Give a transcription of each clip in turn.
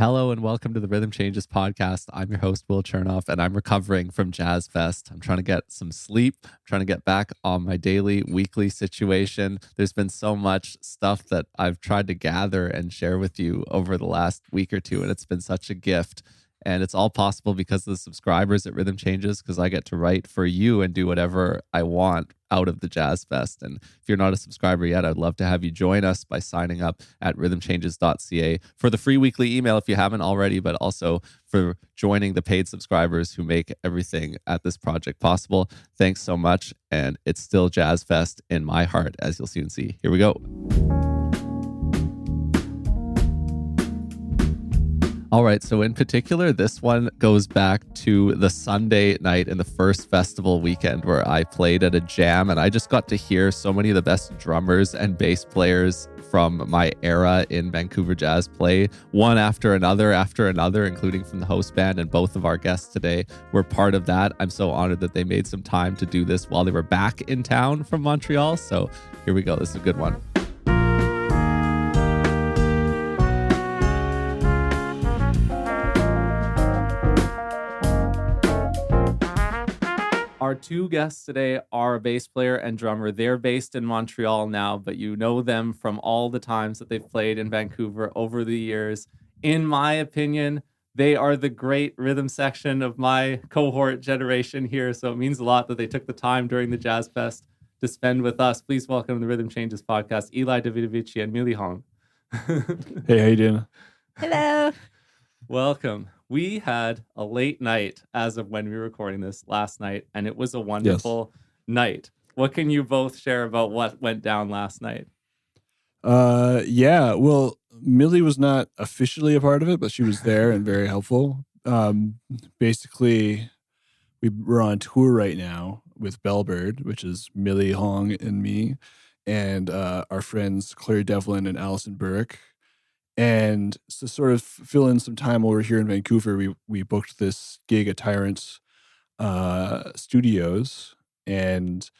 Hello and welcome to the Rhythm Changes podcast. I'm your host, Will Chernoff, and I'm recovering from jazzfest. I'm trying to get some sleep. I'm trying to get back on my daily, weekly situation. There's been so much stuff that I've tried to gather and share with you over the last week or two, and it's been such a gift. And it's all possible because of the subscribers at Rhythm Changes, because I get to write for you and do whatever I want out of the Jazz Fest. And if you're not a subscriber yet, I'd love to have you join us by signing up at rhythmchanges.ca for the free weekly email if you haven't already, but also for joining the paid subscribers who make everything at this project possible. Thanks so much. And it's still Jazz Fest in my heart, as you'll soon see. Here we go. All right, so in particular, this one goes back to the Sunday night in the first festival weekend where I played at a jam, and I just got to hear so many of the best drummers and bass players from my era in Vancouver jazz play, one after another, including from the host band, and both of our guests today were part of that. I'm so honored that they made some time to do this while they were back in town from Montreal, so here we go. This is a good one. Our two guests today are a bass player and drummer. They're based in Montreal now, but you know them from all the times that they've played in Vancouver over the years. In my opinion, they are the great rhythm section of my cohort generation here, so it means a lot that they took the time during the Jazz Fest to spend with us. Please welcome the Rhythm Changes podcast, Eli Davidovici and Mili Hong. Hey, how you doing? Hello. Welcome. We had a late night as of when we were recording this last night, and it was a wonderful night. What can you both share about what went down last night? Yeah, well, Mili was not officially a part of it, but she was there and very helpful. Basically, we're on tour right now with Bellbird, which is Mili Hong and me, and our friends Claire Devlin and Allison Burik. And to sort of fill in some time while we're here in Vancouver, we booked this gig at Tyrant's Studios. And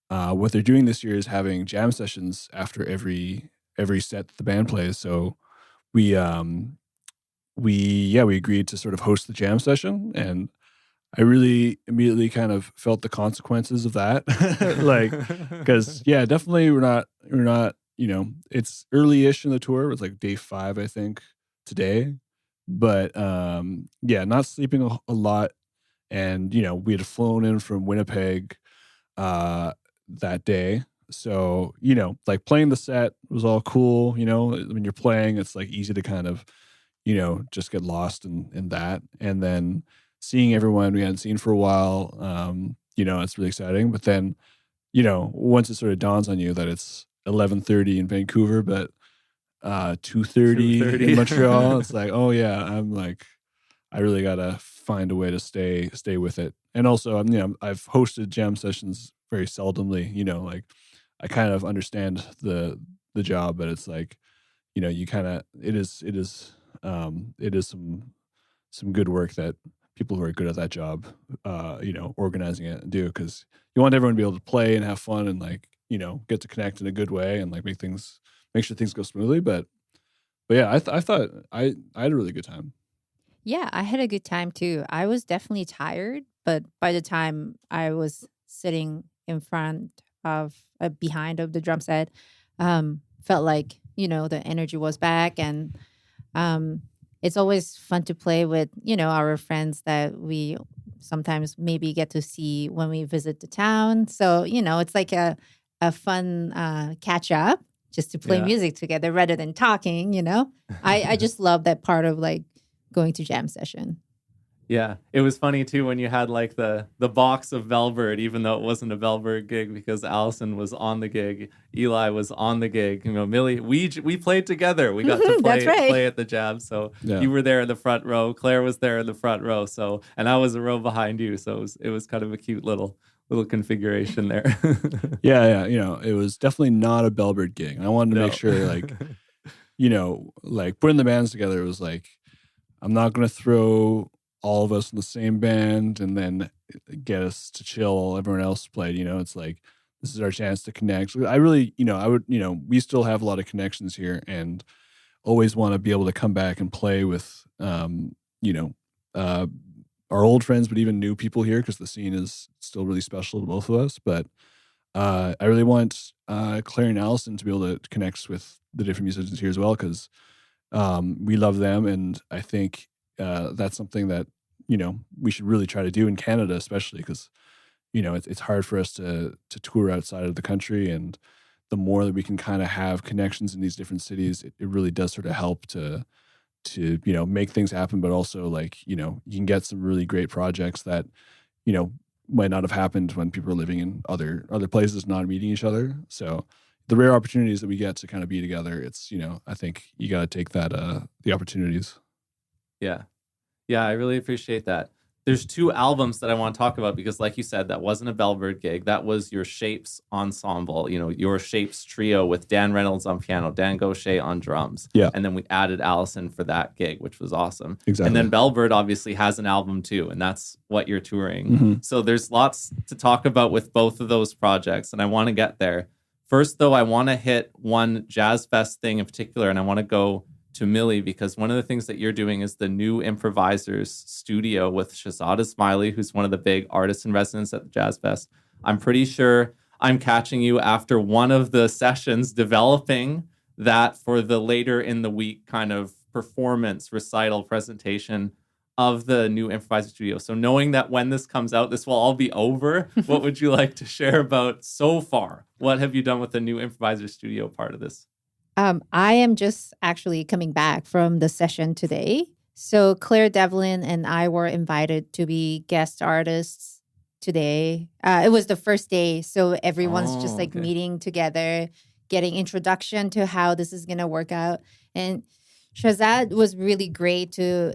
what they're doing this year is having jam sessions after every set that the band plays. So we agreed to sort of host the jam session, and I really immediately kind of felt the consequences of that. Like, because definitely we're not, it's early-ish in the tour. It's like day 5, I think, today. But not sleeping a lot. And, we had flown in from Winnipeg that day. So, like playing the set was all cool. When you're playing, it's like easy to kind of, just get lost in that. And then seeing everyone we hadn't seen for a while, it's really exciting. But then, once it sort of dawns on you that it's 11:30 in Vancouver, but 2:30 in Montreal, it's like, oh yeah, I really gotta find a way to stay with it. And also, I've hosted jam sessions very seldomly. Like I kind of understand the job, but it's like, you kind of it is some good work that people who are good at that job, organizing it and do, because you want everyone to be able to play and have fun and get to connect in a good way and make sure things go smoothly. But yeah, I thought I had a really good time. Yeah, I had a good time too. I was definitely tired, but by the time I was sitting in front of behind of the drum set, felt like the energy was back, and it's always fun to play with our friends that we sometimes maybe get to see when we visit the town. So it's like a fun catch up just to play music together rather than talking. I just love that part of like going to jam session. Yeah, it was funny too when you had like the box of Bellbird, even though it wasn't a Bellbird gig, because Allison was on the gig, Eli was on the gig. Mili, we played together. We got to play at the jam. So you were there in the front row. Claire was there in the front row. So, and I was a row behind you. So it was kind of a cute little configuration there. Yeah. It was definitely not a Bellbird gig. And I wanted to make sure, like putting the bands together, it was like, I'm not going to throw all of us in the same band and then get us to chill while everyone else played. It's like, this is our chance to connect. I really, we still have a lot of connections here and always want to be able to come back and play with you know, our old friends, but even new people here, because the scene is still really special to both of us. But I really want Claire and Allison to be able to connect with the different musicians here as well, because we love them, and I think that's something that we should really try to do in Canada, especially because it's hard for us to tour outside of the country, and the more that we can kind of have connections in these different cities, it really does sort of help to make things happen, but also you can get some really great projects that might not have happened when people are living in other places, not meeting each other. So the rare opportunities that we get to kind of be together, it's I think you got to take that the opportunities. Yeah, I really appreciate that. There's 2 albums that I want to talk about because, like you said, that wasn't a Bellbird gig. That was your Shapes ensemble, your Shapes trio with Dan Reynolds on piano, Dan Gaucher on drums. Yeah. And then we added Allison for that gig, which was awesome. Exactly. And then Bellbird obviously has an album too, and that's what you're touring. Mm-hmm. So there's lots to talk about with both of those projects, and I want to get there. First, though, I want to hit one Jazz Fest thing in particular, and I want to go to Mili, because one of the things that you're doing is the new improvisers studio with Shahzad Ismaili, who's one of the big artists in residence at the Jazz Fest. I'm pretty sure I'm catching you after one of the sessions developing that for the later in the week kind of performance, recital, presentation of the new improviser studio. So knowing that when this comes out, this will all be over, what would you like to share about so far? What have you done with the new improviser studio part of this? I am just actually coming back from the session today. So Claire, Devlin, and I were invited to be guest artists today. It was the first day, so everyone's just meeting together, getting introduction to how this is going to work out. And Shahzad was really great to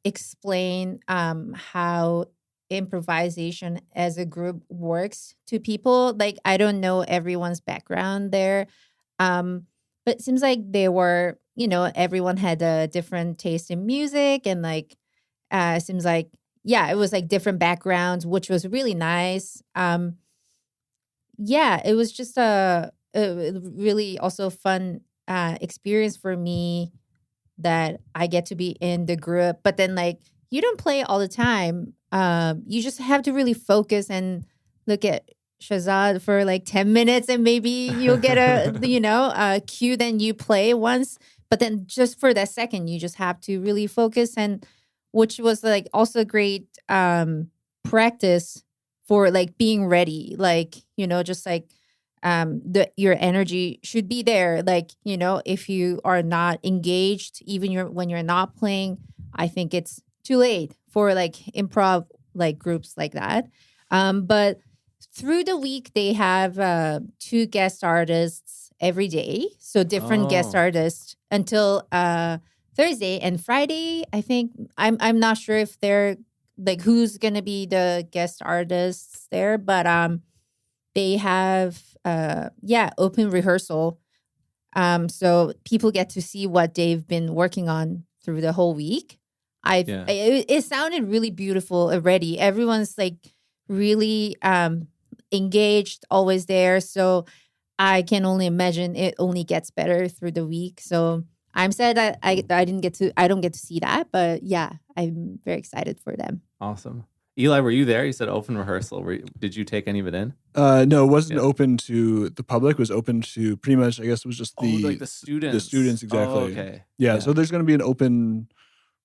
explain how improvisation as a group works to people. Like, I don't know everyone's background there. But it seems like they were, everyone had a different taste in music, and it seems like, it was different backgrounds, which was really nice. It was just a really also fun experience for me that I get to be in the group. But then you don't play all the time. You just have to really focus and look at Shahzad for 10 minutes, and maybe you'll get a cue, then you play once, but then just for that second you just have to really focus, and which was also great practice for being ready, your energy should be there, if you are not engaged even when you're not playing, I think it's too late for improv groups like that. But through the week, they have 2 guest artists every day. So different guest artists until Thursday and Friday. I think I'm not sure if they're who's gonna be the guest artists there, but they have open rehearsal. So people get to see what they've been working on through the whole week. It sounded really beautiful already. Everyone's really engaged, always there. So I can only imagine it only gets better through the week. So I'm sad that I don't get to see that, but I'm very excited for them. Awesome. Eli, were you there? You said open rehearsal. Did you take any of it in? No, it wasn't open to the public. It was open to pretty much, I guess it was just the students. The students, exactly. Oh, okay. Yeah, so there's going to be an open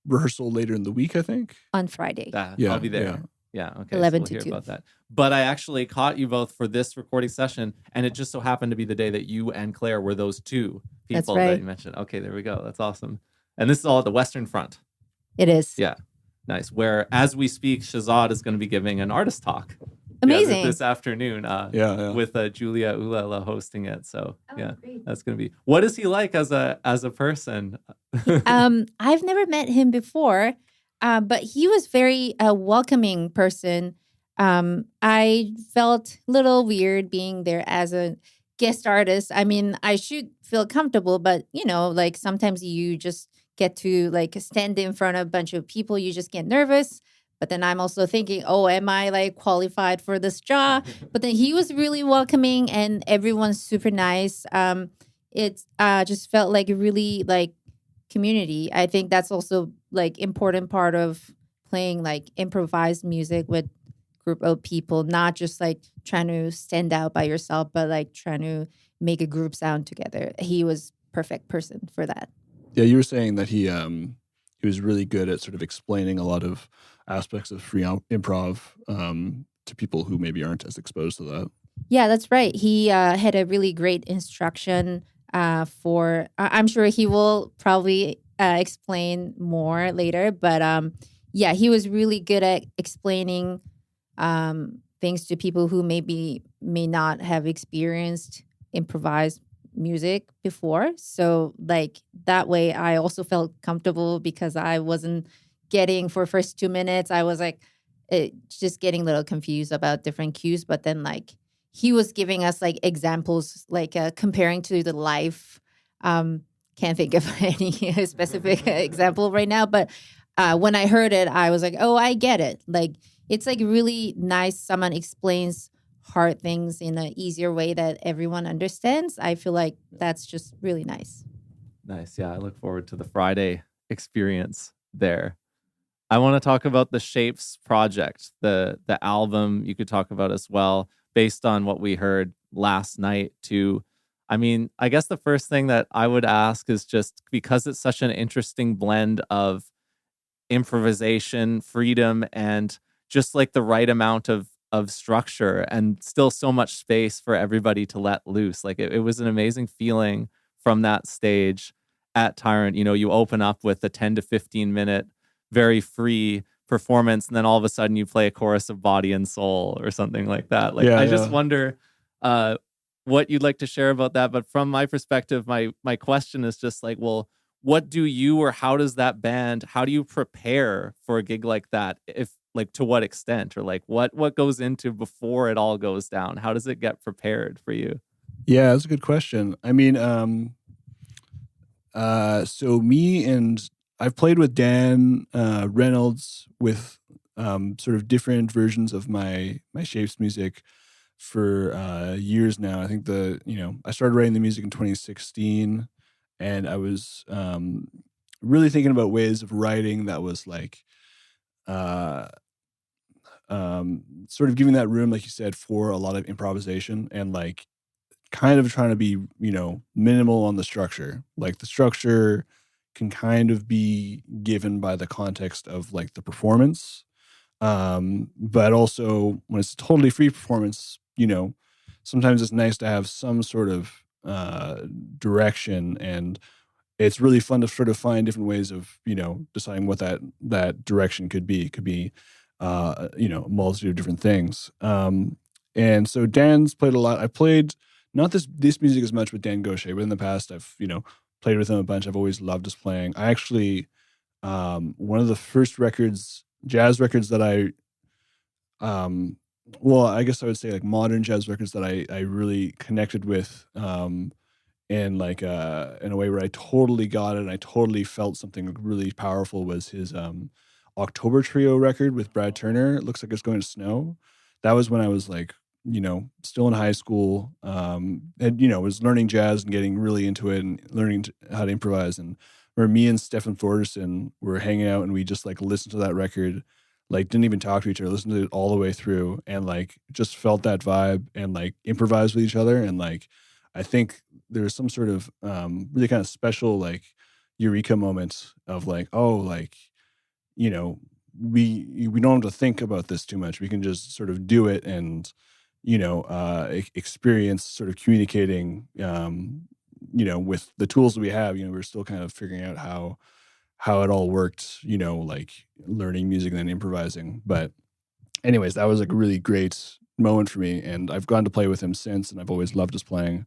rehearsal later in the week, I think. On Friday. I'll be there. Yeah, okay. 11 so we'll to hear 2. about that. But I actually caught you both for this recording session, and it just so happened to be the day that you and Claire were those 2 people that you mentioned. Okay, there we go. That's awesome. And this is all at the Western Front. It is. Yeah, nice. Where, as we speak, Shahzad is going to be giving an artist talk. Amazing. This afternoon. With Julia Ulala hosting it. So great. That's going to be. What is he like as a person? I've never met him before. But he was very welcoming person. I felt a little weird being there as a guest artist. I mean, I should feel comfortable, but sometimes you just get to stand in front of a bunch of people. You just get nervous. But then I'm also thinking, am I qualified for this job? But then he was really welcoming, and everyone's super nice. It just felt really community. I think that's also like important part of playing like improvised music with group of people, not just like trying to stand out by yourself, but like trying to make a group sound together. He was perfect person for that. Yeah, you were saying that he was really good at sort of explaining a lot of aspects of free improv to people who maybe aren't as exposed to that. Yeah, that's right. He had a really great instruction for. I'm sure he will probably explain more later, but yeah, he was really good at explaining things to people who may not have experienced improvised music before. So like that way, I also felt comfortable because I wasn't getting for first 2 minutes. I was like just getting a little confused about different cues, but then like he was giving us like examples, like comparing to the life. Can't think of any specific example right now, but when I heard it, I was like, oh, I get it. Like it's like really nice. Someone explains hard things in an easier way that everyone understands. I feel like that's just really nice. Nice. Yeah, I look forward to the Friday experience there. I want to talk about the Shapes project, the album you could talk about as well, based on what we heard last night too. I mean, I guess the first thing that I would ask is just because it's such an interesting blend of improvisation, freedom, and just like the right amount of structure and still so much space for everybody to let loose. Like it was an amazing feeling from that stage at Tyrant. You know, you open up with a 10 to 15 minute, very free performance, and then all of a sudden you play a chorus of Body and Soul or something like that. Like I just wonder what you'd like to share about that. But from my perspective, my question is just like, well, what do you or how does that band, how do you prepare for a gig like that? If like to what extent, or like what goes into before it all goes down? How does it get prepared for you? Yeah, that's a good question. I mean, so me and I've played with Dan Reynolds with sort of different versions of my Shapes music for years now. I think I started writing the music in 2016, and I was really thinking about ways of writing that was like sort of giving that room, like you said, for a lot of improvisation and like kind of trying to be, minimal on the structure. Like the structure can kind of be given by the context of like the performance. But also when it's a totally free performance, sometimes it's nice to have some sort of direction, and it's really fun to sort of find different ways of, deciding what that direction could be. It could be, a multitude of different things. And so Dan's played a lot. I played not this music as much with Dan Gaucher, but in the past I've, played with him a bunch. I've always loved his playing. I actually, one of the first jazz records that I guess I would say like modern jazz records that I really connected with, in like in a way where I totally got it and I totally felt something really powerful was his October Trio record with Brad Turner. It looks like it's going to snow. That was when I was like, still in high school, and was learning jazz and getting really into it and learning how to improvise. And where me and Stefan Thorderson were hanging out and we just like listened to that record, like didn't even talk to each other, listened to it all the way through, and like just felt that vibe and like improvised with each other. And like I think there's some sort of really kind of special like eureka moment of like, oh, like, we don't have to think about this too much. We can just sort of do it and, experience sort of communicating, with the tools that we have. We're still kind of figuring out how it all worked, like learning music and then improvising. But anyways, that was like a really great moment for me. And I've gone to play with him since, and I've always loved his playing.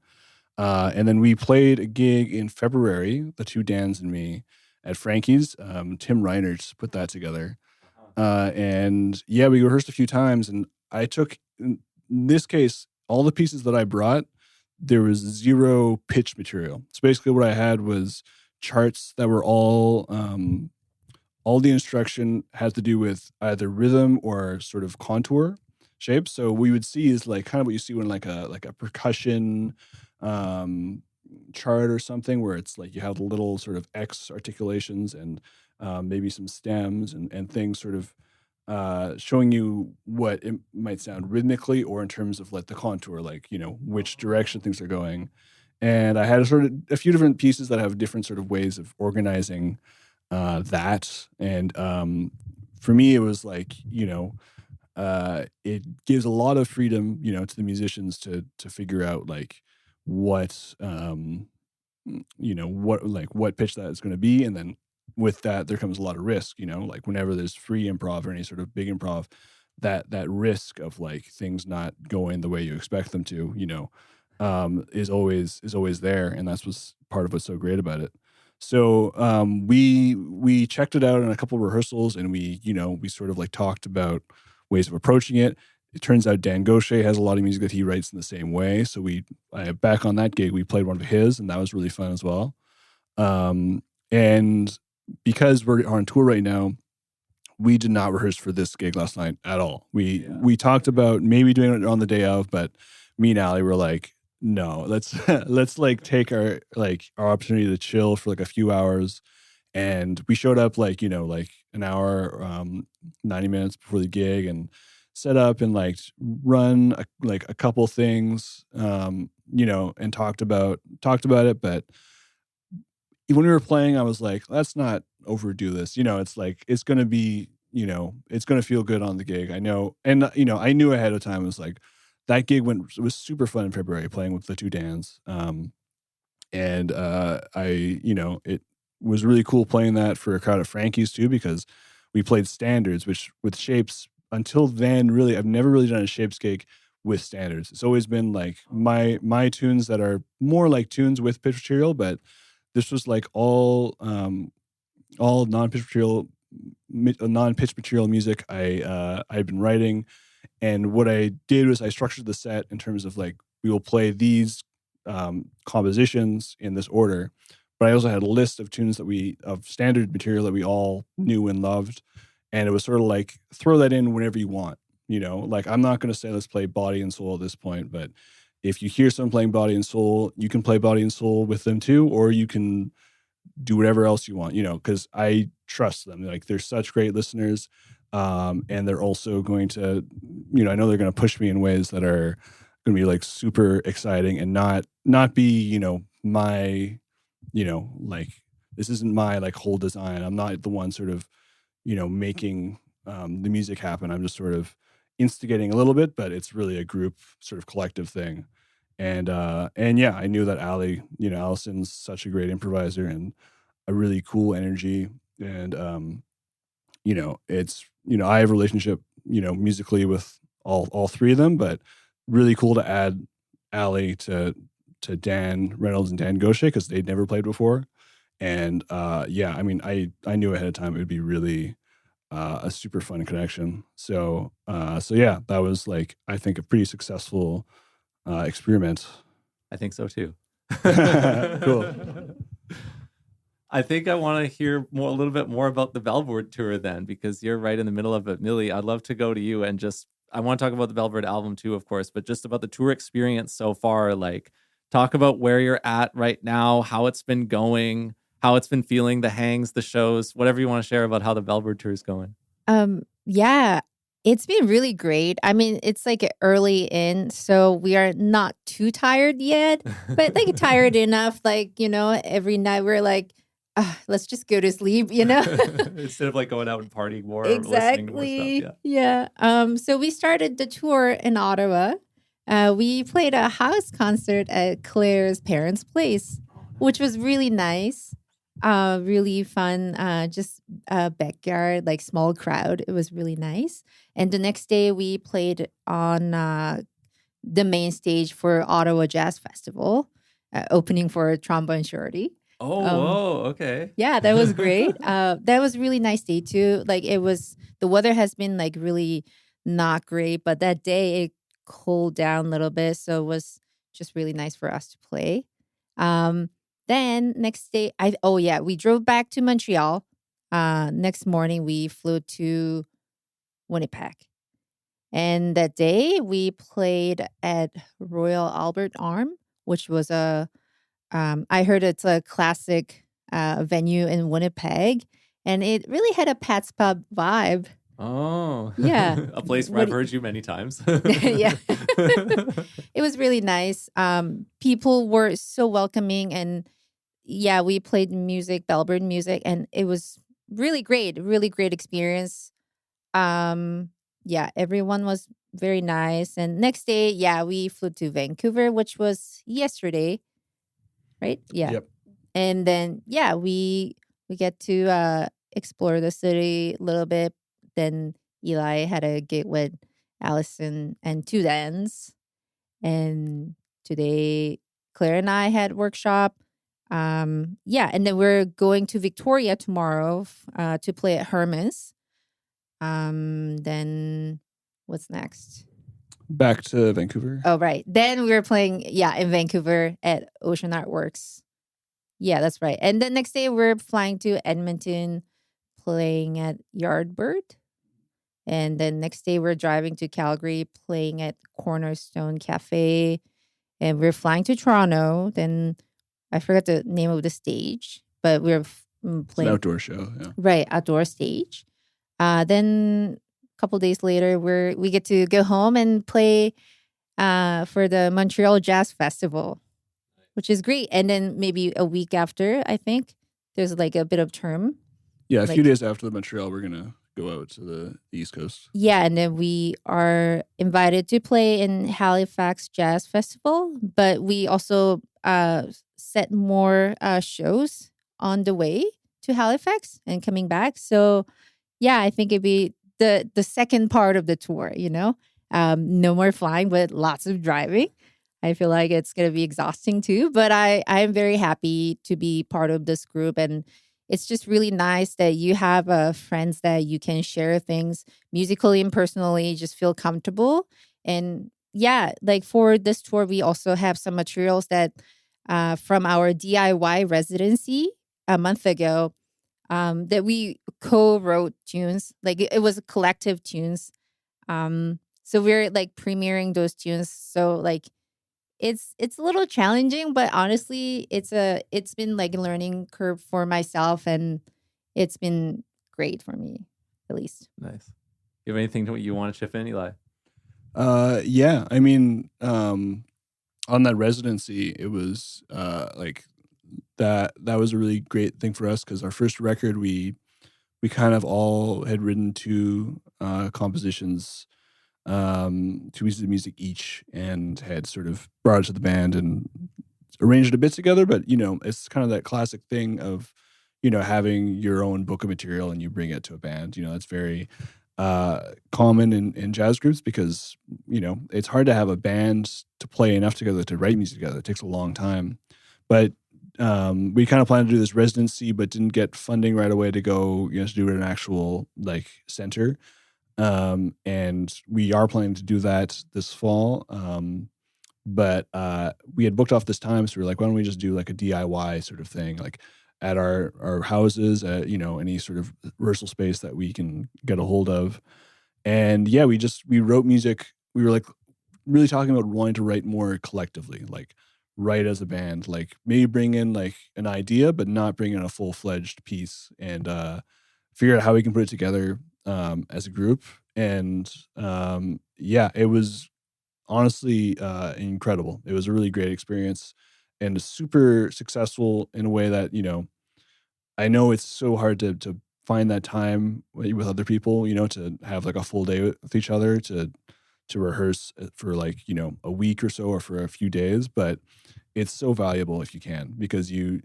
And then we played a gig in February, the two Dans and me, at Frankie's. Tim Reinert put that together. And yeah, we rehearsed a few times, and I took, in this case, all the pieces that I brought, there was zero pitch material. So basically what I had was charts that were all the instruction had to do with either rhythm or sort of contour shapes. So what we would see is like kind of what you see when like a percussion chart or something where it's like you have little sort of X articulations and maybe some stems and things sort of showing you what it might sound rhythmically or in terms of like the contour, like, which direction things are going. And I had a few different pieces that have different sort of ways of organizing that. And for me, it was like, it gives a lot of freedom, to the musicians to figure out like what, what pitch that is going to be. And then with that, there comes a lot of risk, like whenever there's free improv or any sort of big improv, that risk of like things not going the way you expect them to, is always there. And that's what's part of what's so great about it. So we checked it out in a couple of rehearsals, and we sort of like talked about ways of approaching it. It turns out Dan Gaucher has a lot of music that he writes in the same way. So back on that gig, we played one of his, and that was really fun as well. And because we're on tour right now, we did not rehearse for this gig last night at all. We talked about maybe doing it on the day of, but me and Ali were like, no, let's like take our opportunity to chill for like a few hours. And we showed up like an hour, 90 minutes before the gig, and set up and like run a couple things, and talked about it. But when we were playing, I was like, let's not overdo this. It's like, it's going to be, it's going to feel good on the gig. I know. And, I knew ahead of time. It was like, that gig it was super fun in February playing with the two Dans. And it was really cool playing that for a crowd of Frankies too, because we played standards, which with Shapes until then, really, I've never really done a Shapes gig with standards. It's always been like my tunes that are more like tunes with pitch material, but this was like all non-pitch material music I'd been writing. And what I did was I structured the set in terms of like, we will play these compositions in this order, but I also had a list of tunes of standard material that we all knew and loved. And it was sort of like, throw that in whenever you want, like, I'm not going to say, let's play Body and Soul at this point, but if you hear someone playing Body and Soul, you can play Body and Soul with them too, or you can do whatever else you want, because I trust them. Like, they're such great listeners. And they're also going to, I know they're going to push me in ways that are going to be like super exciting and not be, my, like, this isn't my like whole design. I'm not the one sort of, making the music happen. I'm just sort of instigating a little bit, but it's really a group sort of collective thing. And yeah, I knew that Ali, Allison's such a great improviser and a really cool energy. And, it's, I have a relationship, musically with all three of them, but really cool to add Ali to Dan Reynolds and Dan Gaucher, because they'd never played before. And yeah, I mean, I knew ahead of time it would be really a super fun connection. So yeah, that was like, I think, a pretty successful experiment. I think so too. Cool. I think I want to hear a little bit more about the Bellbird tour then, because you're right in the middle of it. Mili, I'd love to go to you and I want to talk about the Bellbird album too, of course, but just about the tour experience so far. Like, talk about where you're at right now, how it's been going, how it's been feeling, the hangs, the shows, whatever you want to share about how the Bellbird tour is going. Yeah, it's been really great. I mean, it's like early in, so we are not too tired yet, but like tired enough, like, every night we're like, let's just go to sleep, Instead of like going out and partying more. Exactly. Or listening to more stuff. Yeah. So we started the tour in Ottawa. We played a house concert at Claire's parents' place, which was really nice. Really fun. Just a backyard, like small crowd. It was really nice. And the next day we played on the main stage for Ottawa Jazz Festival, opening for Trombone Shorty. Oh, okay. Yeah, that was great. That was a really nice day too. Like, the weather has been like really not great, but that day it cooled down a little bit, so it was just really nice for us to play. Then next day, we drove back to Montreal. Next morning we flew to Winnipeg, and that day we played at Royal Albert Arm, which was a I heard it's a classic venue in Winnipeg, and it really had a Pat's Pub vibe. Oh, Yeah. a place where I've heard you many times. Yeah. It was really nice. People were so welcoming, and yeah, we played music, Bellbird music, and it was really great experience. Yeah, everyone was very nice. And next day, yeah, we flew to Vancouver, which was yesterday, right? Yeah. Yep. And then yeah, we get to explore the city a little bit. Then Eli had a gig with Allison and Two Dance. And today Claire and I had workshop. Yeah, and then we're going to Victoria tomorrow to play at Hermes. Then what's next? Back to Vancouver. Oh, right. Then we were playing, in Vancouver at Ocean Artworks. Yeah, that's right. And then next day we're flying to Edmonton, playing at Yardbird. And then next day we're driving to Calgary, playing at Cornerstone Cafe. And we're flying to Toronto. Then I forgot the name of the stage, but we're playing. It's an outdoor show, yeah. Right, outdoor stage. Then a couple days later, we get to go home and play for the Montreal Jazz Festival, which is great. And then maybe a week after, I think, there's like a bit of term. Yeah, a few days after the Montreal, we're going to go out to the East Coast. Yeah, and then we are invited to play in Halifax Jazz Festival, but we also set more shows on the way to Halifax and coming back. So yeah, I think it'd be the second part of the tour, no more flying, but lots of driving. I feel like it's going to be exhausting too, but I'm very happy to be part of this group. And it's just really nice that you have friends that you can share things musically and personally, just feel comfortable. And yeah, like for this tour, we also have some materials that from our DIY residency a month ago that we co-wrote tunes. Like it was collective tunes. So we're like premiering those tunes. So like it's a little challenging, but honestly, it's been like a learning curve for myself, and it's been great for me, at least. Nice. You have anything you want to chip in, Eli? Yeah. I mean, on that residency, it was like that was a really great thing for us because our first record, we kind of all had written two compositions, two pieces of music each, and had sort of brought it to the band and arranged it a bit together. But it's kind of that classic thing of having your own book of material and you bring it to a band. It's very common in jazz groups because it's hard to have a band to play enough together to write music together. It takes a long time. But we kind of planned to do this residency, but didn't get funding right away to go to do it in an actual like center. And we are planning to do that this fall. But we had booked off this time, so we were like, why don't we just do like a DIY sort of thing, like at our houses, any sort of rehearsal space that we can get a hold of. And yeah, we wrote music. We were like really talking about wanting to write more collectively, like write as a band, like maybe bring in like an idea, but not bring in a full-fledged piece, and figure out how we can put it together as a group. And yeah, it was honestly incredible. It was a really great experience and super successful in a way that, I know it's so hard to find that time with other people, to have like a full day with each other to rehearse for like, a week or so or for a few days. But it's so valuable if you can, because you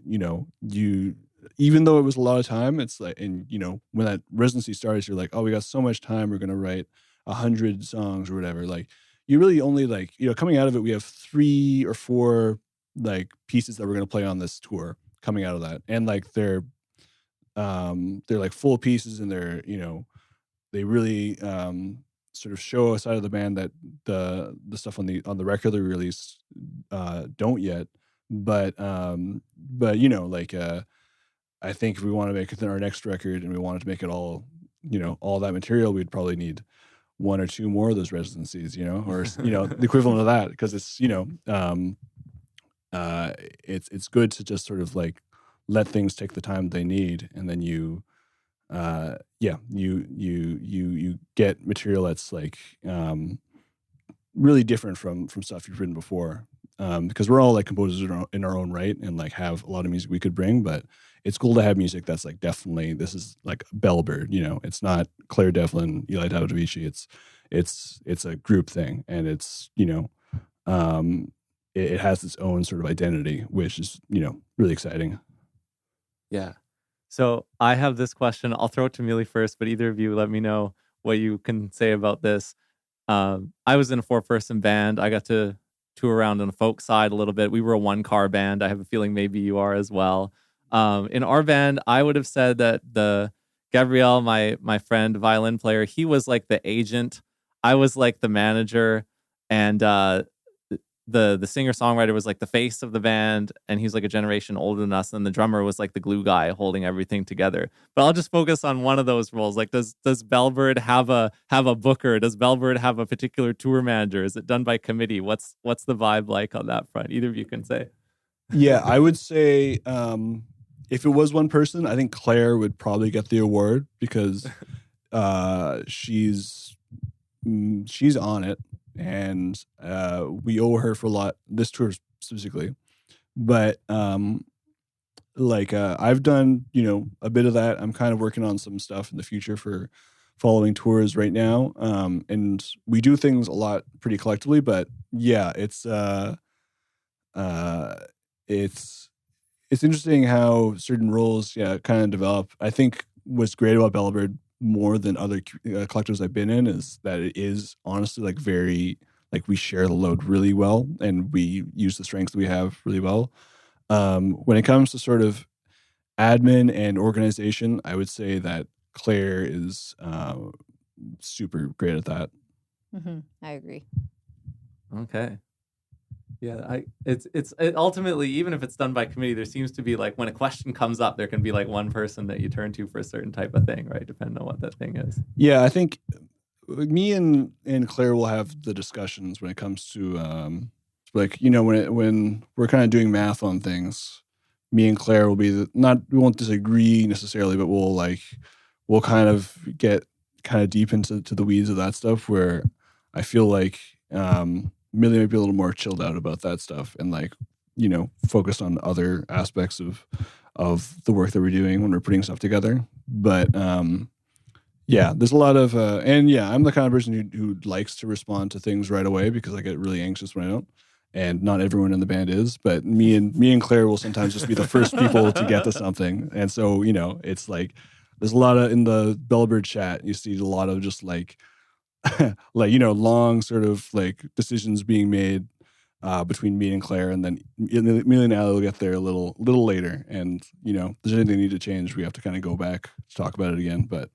even though it was a lot of time, it's like, and when that residency starts, you're like, oh, we got so much time. We're going to write 100 songs or whatever. Like you really only like, coming out of it, we have 3 or 4 like pieces that we're going to play on this tour coming out of that. And like, they're like full pieces, and they're, they really, sort of show a side of the band that the stuff on the record they released don't yet. But like I think if we want to make it our next record and we wanted to make it all, all that material, we'd probably need 1 or 2 more of those residencies, or the equivalent of that, because it's it's good to just sort of like let things take the time they need, and then you you get material that's like really different from stuff you've written before. Because we're all like composers in our own right, and like have a lot of music we could bring, but it's cool to have music that's like definitely this is like Bellbird. It's not Claire Devlin, Eli Davidovici. It's a group thing, and it's it has its own sort of identity, which is really exciting. Yeah. So I have this question. I'll throw it to Mili first, but either of you let me know what you can say about this. I was in a 4-person band. I got to tour around on the folk side a little bit. We were a 1-car band. I have a feeling maybe you are as well. In our band, I would have said that the Gabriel, my friend, violin player, he was like the agent. I was like the manager, and the singer-songwriter was like the face of the band, and he's like a generation older than us, and the drummer was like the glue guy holding everything together. But I'll just focus on one of those roles. Like, does Bellbird have a booker? Does Bellbird have a particular tour manager? Is it done by committee? What's the vibe like on that front? Either of you can say. Yeah, I would say if it was one person, I think Claire would probably get the award, because she's on it, and we owe her for a lot this tour specifically. But I've done a bit of that. I'm kind of working on some stuff in the future for following tours right now, and we do things a lot pretty collectively. But yeah, it's interesting how certain roles kind of develop. I think what's great about Bellbird more than other collectives I've been in is that it is honestly like very like we share the load really well, and we use the strengths we have really well. When it comes to sort of admin and organization, I would say that Claire is super great at that. I agree. Okay. Yeah, it's ultimately, even if it's done by committee, there seems to be like when a question comes up, there can be like one person that you turn to for a certain type of thing, right? Depending on what that thing is. Yeah, I think me and Claire will have the discussions when it comes to when we're kind of doing math on things. Me and Claire will be we won't disagree necessarily, but we'll kind of get kind of deep into the weeds of that stuff, where I feel like Mili might be a little more chilled out about that stuff, and focused on other aspects of the work that we're doing when we're putting stuff together. But there's a lot of I'm the kind of person who likes to respond to things right away, because I get really anxious when I don't. And not everyone in the band is, but me and Claire will sometimes just be the first people to get to something. And so, it's like there's a lot of, in the Bellbird chat, you see a lot of just like long sort of like decisions being made between me and Claire, and then Mili and Eli will get there a little later, and if there's anything they need to change, we have to kind of go back to talk about it again. But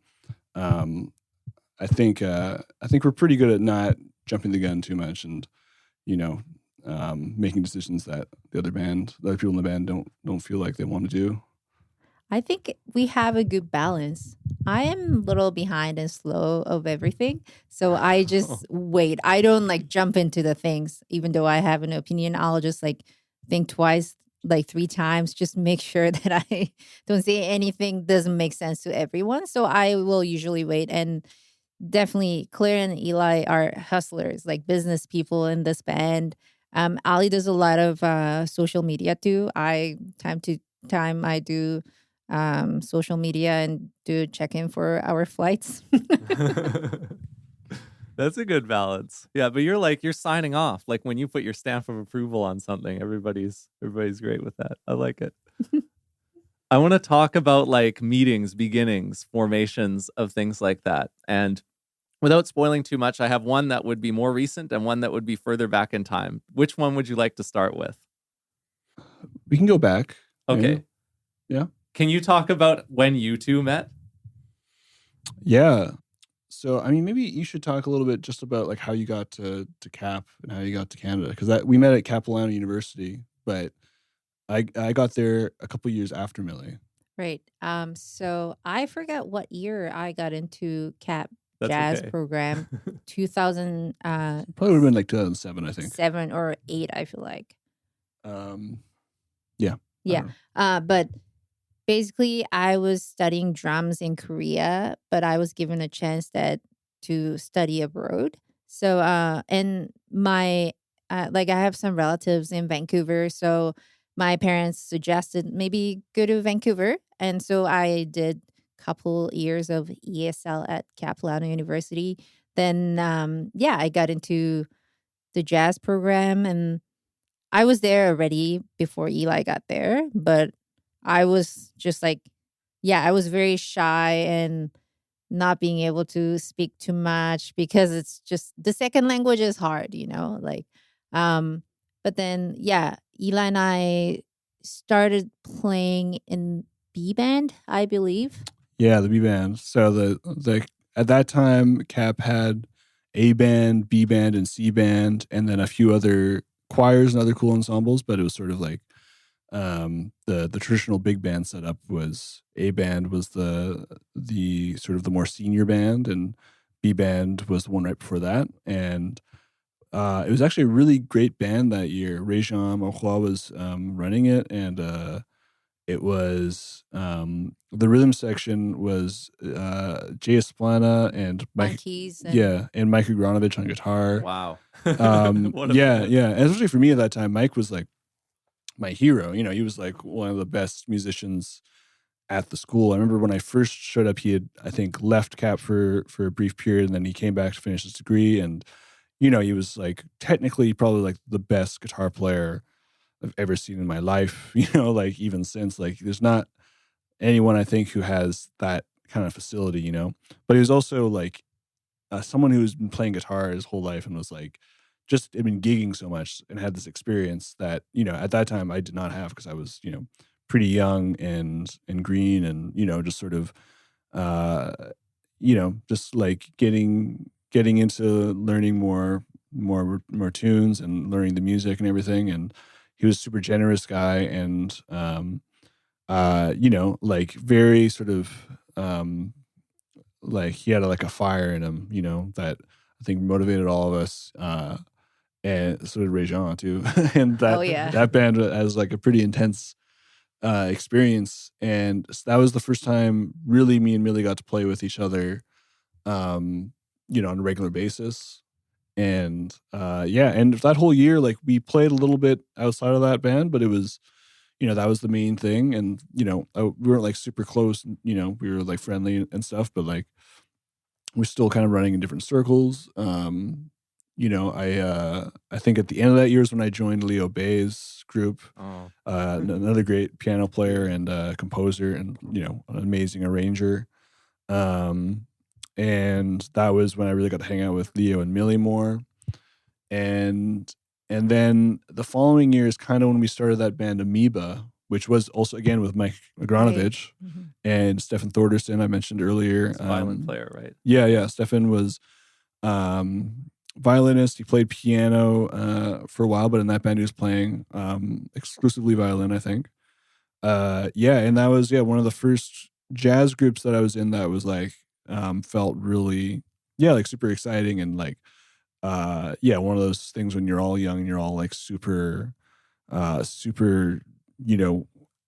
I think we're pretty good at not jumping the gun too much, and making decisions that the other people in the band don't feel like they want to do. I think we have a good balance. I am a little behind and slow of everything, so I just wait. I don't like jump into the things, even though I have an opinion. I'll just like think twice, like 3 times, just make sure that I don't say anything doesn't make sense to everyone. So I will usually wait. And definitely Claire and Eli are hustlers, like business people in this band. Ali does a lot of social media too. Time to time I do social media and do check in for our flights. That's a good balance. Yeah, but you're signing off. Like when you put your stamp of approval on something, everybody's great with that. I like it. I want to talk about like meetings, beginnings, formations of things like that. And without spoiling too much, I have one that would be more recent and one that would be further back in time. Which one would you like to start with? We can go back. Okay. Yeah. Can you talk about when you two met? Yeah. So, I mean, maybe you should talk a little bit just about like how you got to Cap and how you got to Canada, because we met at Capilano University, but I got there a couple years after Mili. Right. So I forgot what year I got into Cap That's jazz okay. program. 2000 Probably would have been like 2007, I think. 7 or 8, I feel like. Yeah. Yeah. But basically, I was studying drums in Korea, but I was given a chance to study abroad. So, and my like I have some relatives in Vancouver, so my parents suggested maybe go to Vancouver, and so I did couple years of ESL at Capilano University. Then, yeah, I got into the jazz program, and I was there already before Eli got there, but I was just like, yeah, I was very shy and not being able to speak too much because it's just the second language is hard, like, um, but then, yeah, Eli and I started playing in B band, I believe. Yeah, the B band. So the at that time, Cap had A band, B band, and C band, and then a few other choirs and other cool ensembles. But it was sort of like the traditional big band setup was A band was the sort of the more senior band, and B band was the one right before that. And it was actually a really great band that year. Réjean Montreal was running it, and it was the rhythm section was Jay Esplana and On Mike, keys. and Mike Agronovich on guitar. Wow. What yeah. And especially for me at that time, Mike was like my hero. He was like one of the best musicians at the school. I remember when I first showed up, he had, I think, left Cap for a brief period, and then he came back to finish his degree. And he was like technically probably like the best guitar player I've ever seen in my life. Like even since, like there's not anyone I think who has that kind of facility. But he was also like someone who's been playing guitar his whole life and was like just had been gigging so much and had this experience that at that time I did not have, because I was pretty young and green, and just sort of just like getting into learning more tunes and learning the music and everything. And he was a super generous guy, and like very sort of like he had like a fire in him, that I think motivated all of us. And so did Réjean too. And Oh, yeah. that band has like a pretty intense experience. And that was the first time really me and Mili got to play with each other, on a regular basis. And yeah, and that whole year, like we played a little bit outside of that band, but it was, that was the main thing. And, we weren't like super close, we were like friendly and stuff, but like we're still kind of running in different circles. I think at the end of that year is when I joined Leo Bay's group. Oh. Another great piano player and composer, and an amazing arranger. And that was when I really got to hang out with Leo and Mili more. And then the following year is kind of when we started that band Amoeba, which was also again with Mike Agronovich and Stefan Thorderson, I mentioned earlier. Violin player, right? Yeah. Stefan was violinist. He played piano for a while, but in that band he was playing exclusively violin, I think. Yeah, and that was one of the first jazz groups that I was in that was like felt really like super exciting, and like one of those things when you're all young and you're all like super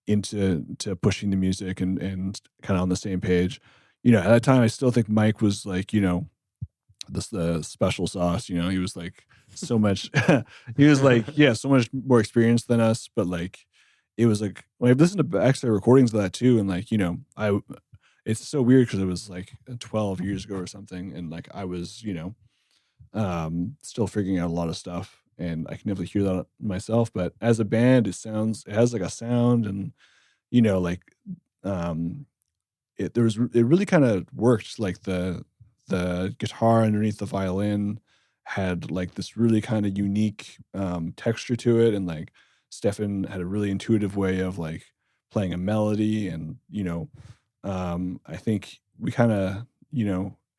into pushing the music and kind of on the same page. At that time I still think Mike was like the special sauce. He was like so much he was like so much more experienced than us, but like it was like when I've listened to extra recordings of that too, and like it's so weird because it was like 12 years ago or something, and like I was still figuring out a lot of stuff, and I can definitely hear that myself. But as a band, it has like a sound, and like it really kind of worked. Like the guitar underneath the violin had like this really kind of unique texture to it, and like Stefan had a really intuitive way of like playing a melody, and I think we kind of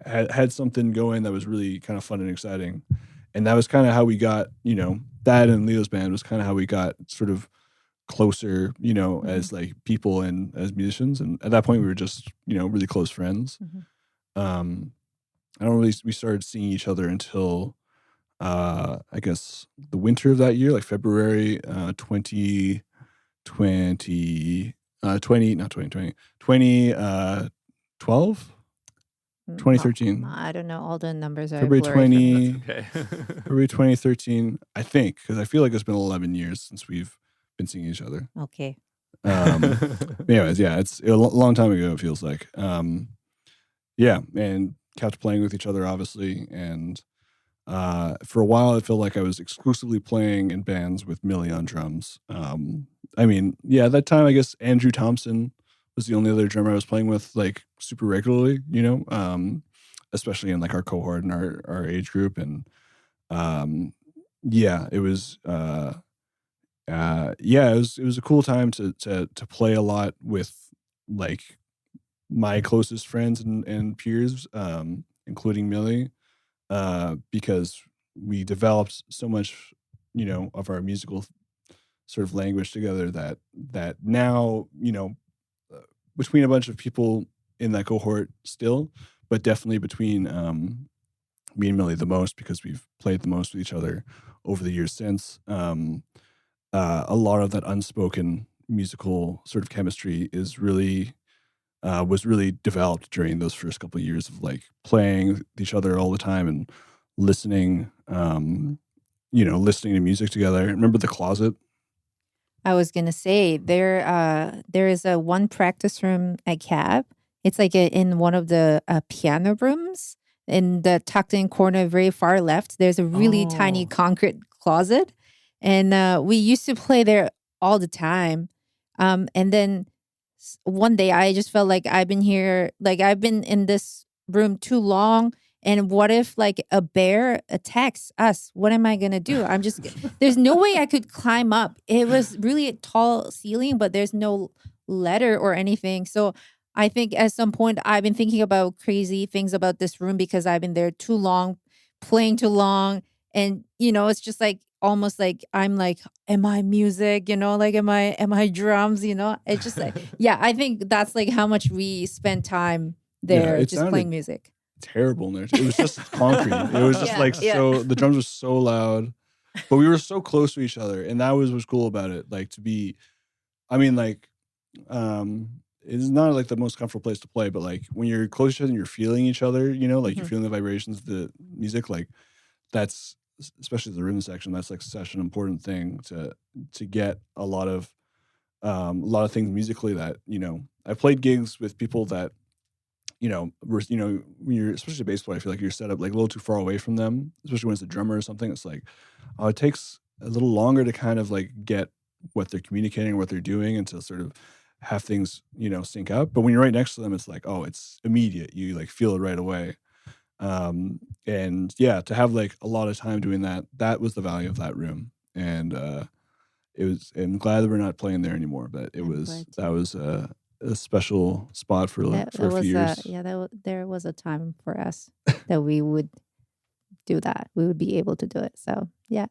had something going that was really kind of fun and exciting. And that was kind of how we got that, and Leo's band was kind of how we got sort of closer as like people and as musicians. And at that point we were just really close friends. I don't really we started seeing each other until I guess the winter of that year, like February 2020, 2012, Mm, 2013. I don't know. All the numbers are February blurry for me. 20, Okay. February 2013, I think, because I feel like it's been 11 years since we've been seeing each other. Okay. Anyways, yeah, it's a long time ago, it feels like. Yeah, and kept playing with each other, obviously. And for a while, I felt like I was exclusively playing in bands with Mili on drums. I mean, yeah, at that time, I guess Andrew Thompson was the only other drummer I was playing with, like, super regularly, especially in, like, our cohort and our age group. And yeah, it was... yeah, it was a cool time to play a lot with, like, my closest friends and peers, including Millie, because we developed so much, of our musical sort of language together that now, uh, between a bunch of people in that cohort still, but definitely between me and Millie the most, because we've played the most with each other over the years since. A lot of that unspoken musical sort of chemistry is really was really developed during those first couple of years of, like, playing with each other all the time and listening, listening to music together. Remember the closet? I was gonna say there is a one practice room at Cab. It's like in one of the piano rooms in the tucked in corner, very far left. There's a really tiny Oh. concrete closet, and we used to play there all the time. And then one day I just felt like I've been here, like I've been in this room too long. And what if like a bear attacks us? What am I gonna do? There's no way I could climb up. It was really a tall ceiling, but there's no ladder or anything. So I think at some point I've been thinking about crazy things about this room because I've been there too long, playing too long. And it's just like almost like I'm like, am I music? Like am I drums? It's just like, yeah, I think that's like how much we spend time Yeah, there it just playing sounded music. terrible in there. It was just concrete. It was just Yeah, like, yeah. so the drums were so loud, but we were so close to each other, and that was what's cool about it. Like, to be, I mean, like, it's not like the most comfortable place to play, but like when you're close to each other and you're feeling each other, like you're Mhm. feeling the vibrations of the music, like that's, especially the rhythm section, that's like such an important thing to get a lot of things musically that, I played gigs with people that, when you're, especially a bass player, I feel like you're set up like a little too far away from them, especially when it's a drummer or something. It's like, it takes a little longer to kind of like get what they're communicating, what they're doing, and to sort of have things, sync up. But when you're right next to them, it's like, oh, it's immediate. You like feel it right away. And yeah, to have like a lot of time doing that, that was the value of that room. And I'm glad that we're not playing there anymore, but I'm glad that too. was a special spot for That a few years. there was a time for us that we would do that. We would be able to do it. So yeah.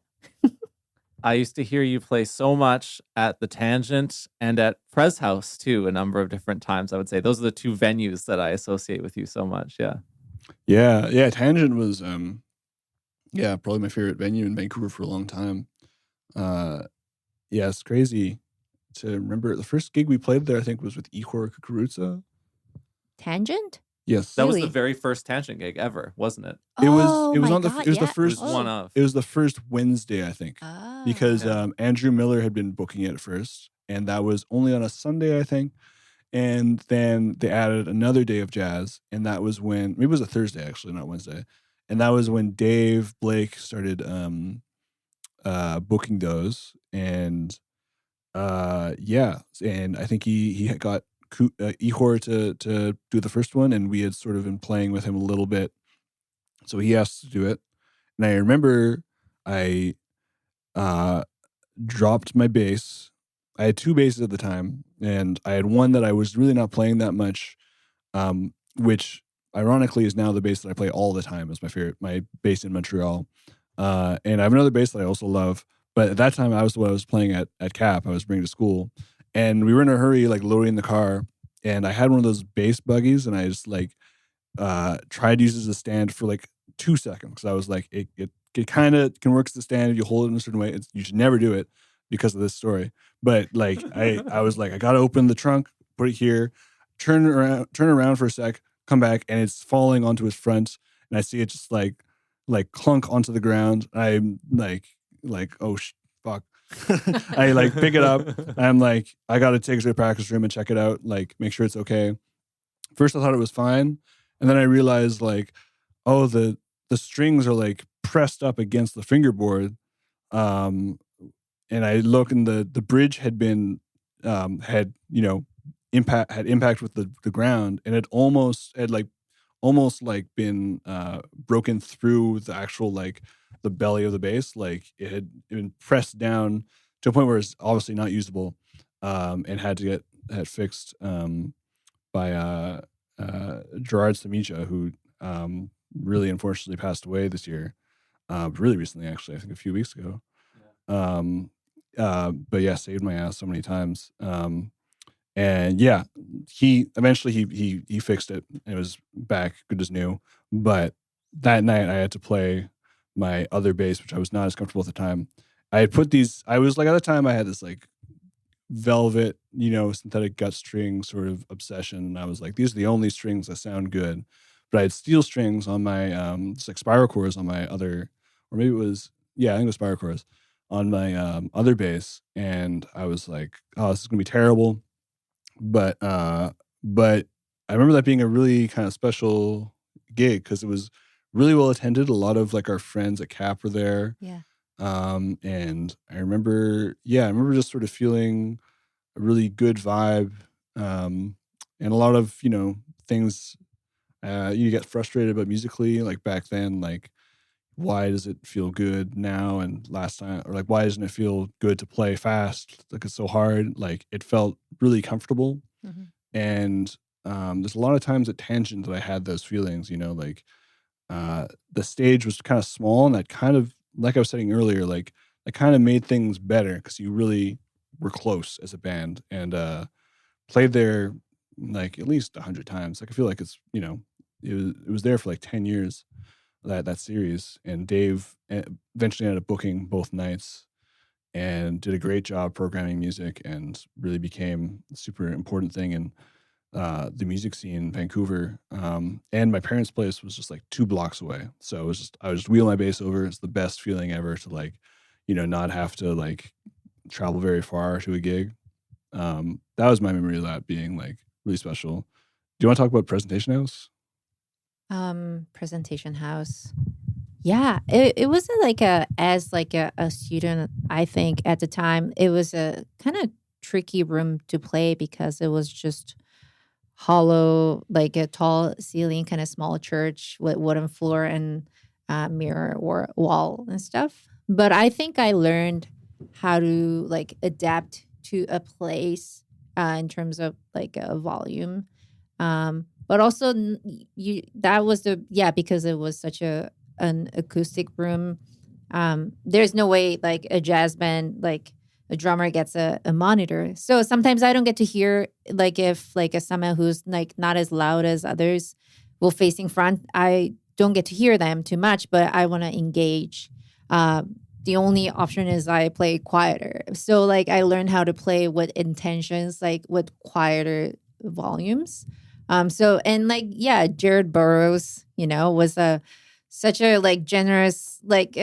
I used to hear you play so much at the Tangent and at Prez House too, a number of different times. I would say those are the two venues that I associate with you so much. Yeah. Yeah. Tangent was, yeah, probably my favorite venue in Vancouver for a long time. Yeah, it's crazy to remember. The first gig we played there, I think, was with Ihor Kukuruza. Tangent? Yes, That was the Really? very first Tangent gig ever, wasn't it? Oh It was my on the God, it was the yeah. It first was one of. it was the first Wednesday, I think, because Oh. Yeah. Andrew Miller had been booking it at first, and that was only on a Sunday, I think. And then they added another day of jazz, and that was when, maybe it was a Thursday actually, not Wednesday. And that was when Dave Blake started booking those. And yeah, and I think he had got Ihor to do the first one, and we had sort of been playing with him a little bit, so he asked to do it. And I remember I uh dropped my bass. I had two basses at the time, and I had one that I was really not playing that much, which ironically is now the bass that I play all the time. Is my bass in Montreal. And I have another bass that I also love, but at that time I was the one I was playing at Cap. I was bringing to school, and we were in a hurry, like loading the car, and I had one of those bass buggies, and I just like tried to use it as a stand for like 2 seconds, because I was like, it it kind of can work as a stand if you hold it in a certain way. You should never do it because of this story. But like I was like, I gotta open the trunk, put it here, turn around for a sec, come back, and it's falling onto his front, and I see it just like clunk onto the ground. I'm like oh fuck. I like pick it up. I'm like, I gotta take it to the practice room and check it out, like make sure it's okay. First I thought it was fine, and then I realized like, oh, the strings are like pressed up against the fingerboard. And I look, and the bridge had been had impact with the ground, and it almost been broken through the actual like the belly of the bass. Like it had been pressed down to a point where it's obviously not usable, and had to get fixed by Gerard Samicha, who really unfortunately passed away this year, really recently, actually, I think a few weeks ago. But yeah, saved my ass so many times. And yeah, he eventually fixed it, and it was back good as new. But that night I had to play my other bass, which I was not as comfortable at the time. I had put these, I was like, at the time I had this like velvet, synthetic gut string sort of obsession. And I was like, these are the only strings that sound good. But I had steel strings on my, just like spiral chords on my other, or maybe it was, I think it was spiral chords on my other bass. And I was like, oh, this is going to be terrible. But I remember that being a really kind of special gig because it was really well attended. A lot of like our friends at CAP were there. Yeah. And I remember just sort of feeling a really good vibe. And a lot of, things you get frustrated about musically, like back then, like why does it feel good now and last time, or like why doesn't it feel good to play fast? Like it's so hard. Like it felt really comfortable. Mm-hmm. And there's a lot of times at Tangent that I had those feelings, like the stage was kind of small, and that kind of, like I was saying earlier, like that kind of made things better because you really were close as a band, and played there like at least 100 times. Like I feel like it's, it was there for like 10 years, that series. And Dave eventually ended up booking both nights and did a great job programming music, and really became a super important thing in the music scene in Vancouver. And my parents' place was just like 2 blocks away. So it was just, I would just wheel my bass over. It's the best feeling ever to like, not have to like travel very far to a gig. That was my memory of that being like really special. Do you want to talk about Presentation House? Presentation House. Yeah, it wasn't like as a student, I think at the time, it was a kind of tricky room to play because it was just hollow, like a tall ceiling, kind of small church with wooden floor and mirror or wall and stuff. But I think I learned how to like adapt to a place in terms of like a volume. But also that was because it was such an acoustic room. There's no way like a jazz band, like a drummer gets a monitor. So sometimes I don't get to hear, like if like a someone who's like not as loud as others will facing front, I don't get to hear them too much, but I want to engage. The only option is I play quieter. So like I learned how to play with intentions, like with quieter volumes. Jared Burroughs, was such a like generous, like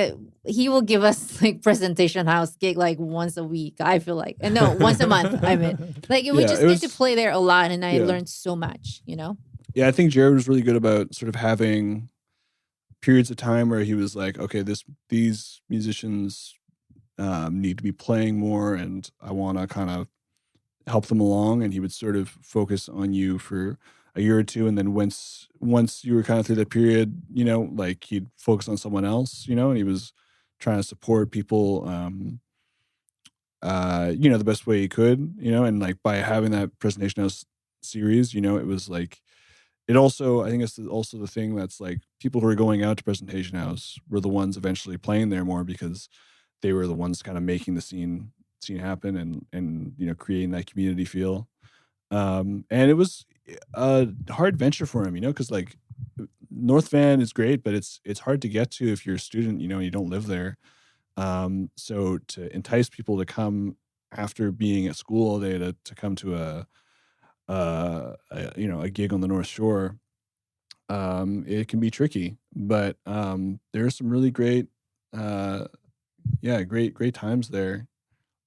he will give us like Presentation House gig like once a week. I feel like, and no, once a month. I mean, like we just get to play there a lot, and I learned so much. Yeah, I think Jared was really good about sort of having periods of time where he was like, okay, these musicians need to be playing more, and I want to kind of help them along. And he would sort of focus on you for a year or two, and then once you were kind of through that period, like he'd focus on someone else, and he was trying to support people the best way he could, and like by having that Presentation House series, it was like, it also, I think it's also the thing that's like people who are going out to Presentation House were the ones eventually playing there more because they were the ones kind of making the scene happen and creating that community feel. And it was a hard venture for him, because like North Van is great, but it's hard to get to if you're a student, and you don't live there. So to entice people to come after being at school all day to come to a gig on the North Shore, it can be tricky. But there are some really great, great times there.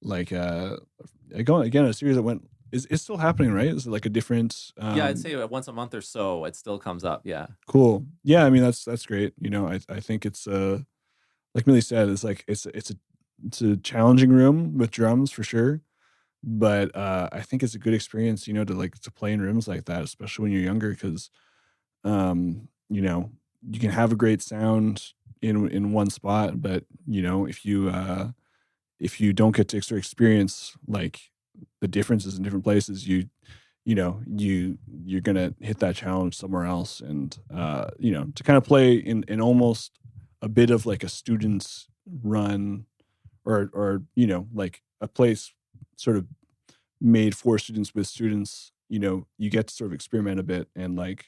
Like again, a series that went is it's still happening, right? Is it like a different? Yeah, I'd say once a month or so, it still comes up. Yeah. Cool. Yeah, I mean that's great. I think it's like Mili said, it's like it's a challenging room with drums for sure. But I think it's a good experience, to play in rooms like that, especially when you're younger, because you can have a great sound in one spot, but if you don't get to experience like the differences in different places, you're gonna hit that challenge somewhere else, and to kind of play in almost a bit of like a student's run, or like a place sort of made for students with students. You get to sort of experiment a bit and like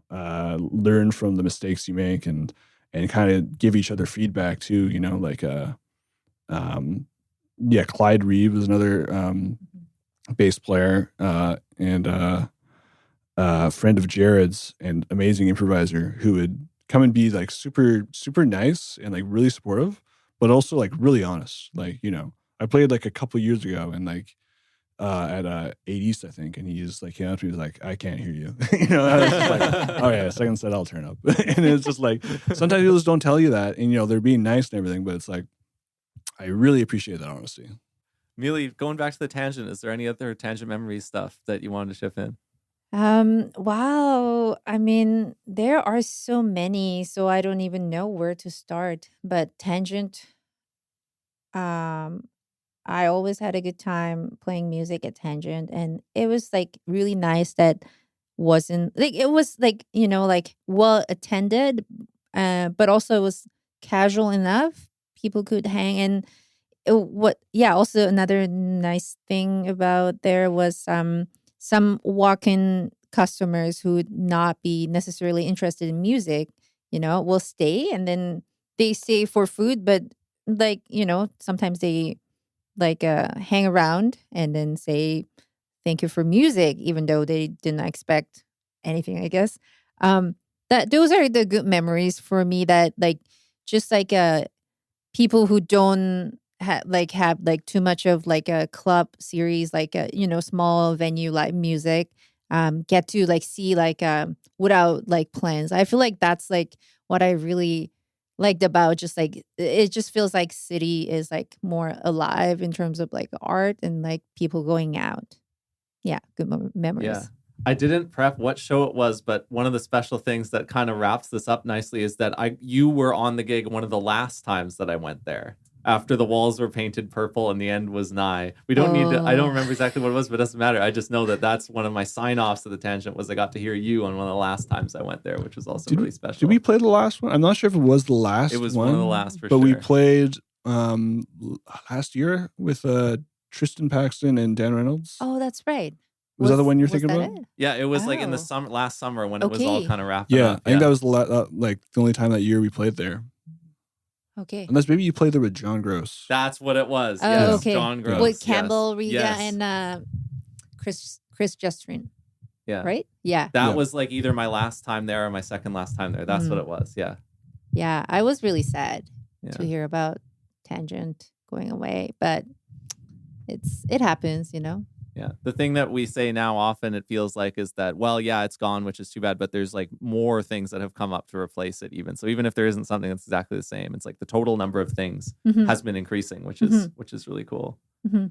learn from the mistakes you make, and kind of give each other feedback too. Clyde Reeve is another bass player, and a friend of Jared's, and amazing improviser, who would come and be like super, super nice and like really supportive, but also like really honest. Like, I played like a couple years ago, and like at 8 East, I think, and he just like came up to me, he was like, "I can't hear you." I was just like, "Oh yeah, second set I'll turn up." And it's just like, sometimes people just don't tell you that, and they're being nice and everything, but it's like, I really appreciate that honesty. Mili, going back to the tangent, is there any other tangent memory stuff that you wanted to chip in? Wow. I mean, there are so many, so I don't even know where to start. But tangent, um, I always had a good time playing music at Tangent, and it was like really nice that wasn't like it was like like well attended, but also it was casual enough. People could hang, and also another nice thing about there was some walk-in customers who would not be necessarily interested in music, will stay, and then they stay for food, but like sometimes they like hang around and then say thank you for music, even though they didn't expect anything, I guess. That those are the good memories for me, that like just like people who don't have like too much of like a club series, like a small venue like music, get to like see like without like plans. I feel like that's like what I really liked about just like it just feels like city is like more alive in terms of like art and like people going out. Yeah, good memories. Yeah. I didn't prep what show it was, but one of the special things that kind of wraps this up nicely is that you were on the gig one of the last times that I went there. After the walls were painted purple and the end was nigh. We don't need to, I don't remember exactly what it was, but it doesn't matter. I just know that that's one of my sign-offs of the Tangent, was I got to hear you on one of the last times I went there, which was also really special. Did we play the last one? I'm not sure if it was the last one. It was one of the last for sure. But we played last year with Tristan Paxton and Dan Reynolds. Oh, that's right. Was that the one you're thinking about? It? Yeah, it was like in the summer, last summer, when it was all kind of wrapping up. I think that was like the only time that year we played there. Okay. Unless maybe you played there with John Gross. That's what it was. Oh, yes, okay. John Gross. With Campbell, yes. Riga, and Chris Justrin. Yeah. Right? Yeah. That was like either my last time there or my second last time there. That's what it was. Yeah. Yeah. I was really sad to hear about Tangent going away, but it happens, Yeah. The thing that we say now often, it feels like, is that, well, yeah, it's gone, which is too bad, but there's like more things that have come up to replace it even. So even if there isn't something that's exactly the same, it's like the total number of things has been increasing, which is really cool.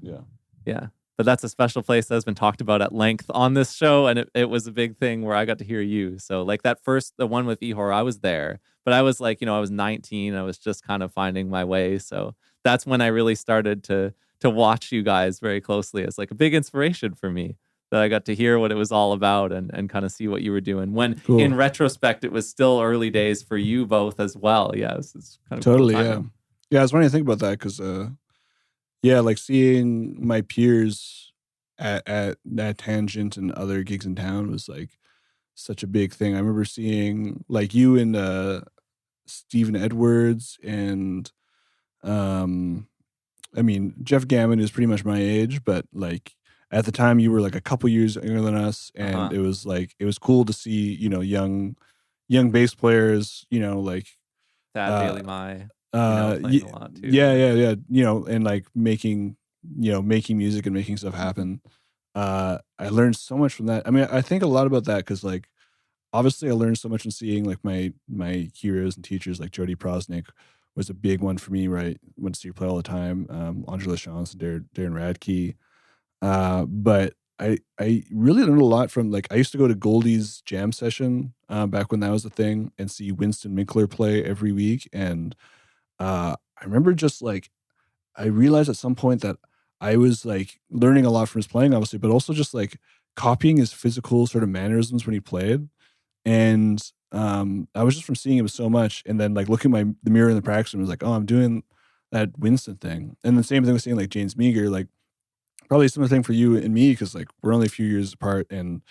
Yeah. Yeah. But that's a special place that has been talked about at length on this show. And it was a big thing where I got to hear you. So like the one with Ihor, I was there, but I was like, I was 19. I was just kind of finding my way. So that's when I really started to watch you guys very closely as like a big inspiration for me, that I got to hear what it was all about and kind of see what you were doing. When in retrospect, it was still early days for you both as well. Yeah, it's kind of totally cool timing. Yeah. I was wondering to think about that because like seeing my peers at Tangent and other gigs in town was like such a big thing. I remember seeing like you and Stephen Edwards and I mean, Jeff Gammon is pretty much my age, but like at the time you were like a couple years younger than us, and it was cool to see, young bass players, like Thad Bailey Mai, playing a lot too. Yeah. And like making music and making stuff happen. I learned so much from that. I mean, I think a lot about that because like obviously I learned so much from seeing like my heroes and teachers like Jody Prosnick was a big one for me, right? Went to see her play all the time. Angela Chance and Darren Radke. But I really learned a lot from like I used to go to Goldie's jam session back when that was a thing and see Winston Minkler play every week. And I remember just like I realized at some point that I was like learning a lot from his playing, obviously, but also just like copying his physical sort of mannerisms when he played. And I was just from seeing him so much, and then like looking at the mirror in the practice room was like, oh, I'm doing that Winston thing. And the same thing with seeing like James Meagher, like probably a similar thing for you and me because like we're only a few years apart, and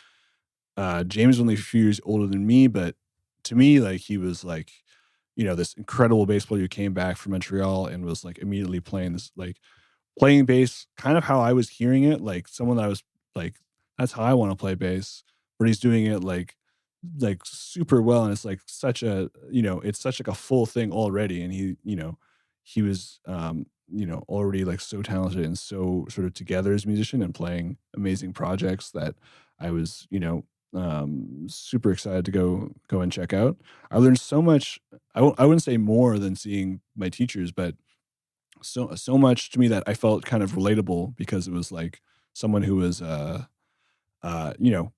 James is only a few years older than me. But to me, like he was like, this incredible bass player who came back from Montreal and was like immediately playing this like playing bass kind of how I was hearing it, like someone that was like, that's how I want to play bass, but he's doing it like super well, and it's like such a it's such like a full thing already, and he was already like so talented and so sort of together as a musician and playing amazing projects that I was super excited to go and check out. I learned so much. I wouldn't say more than seeing my teachers, but so much to me that I felt kind of relatable because it was like someone who was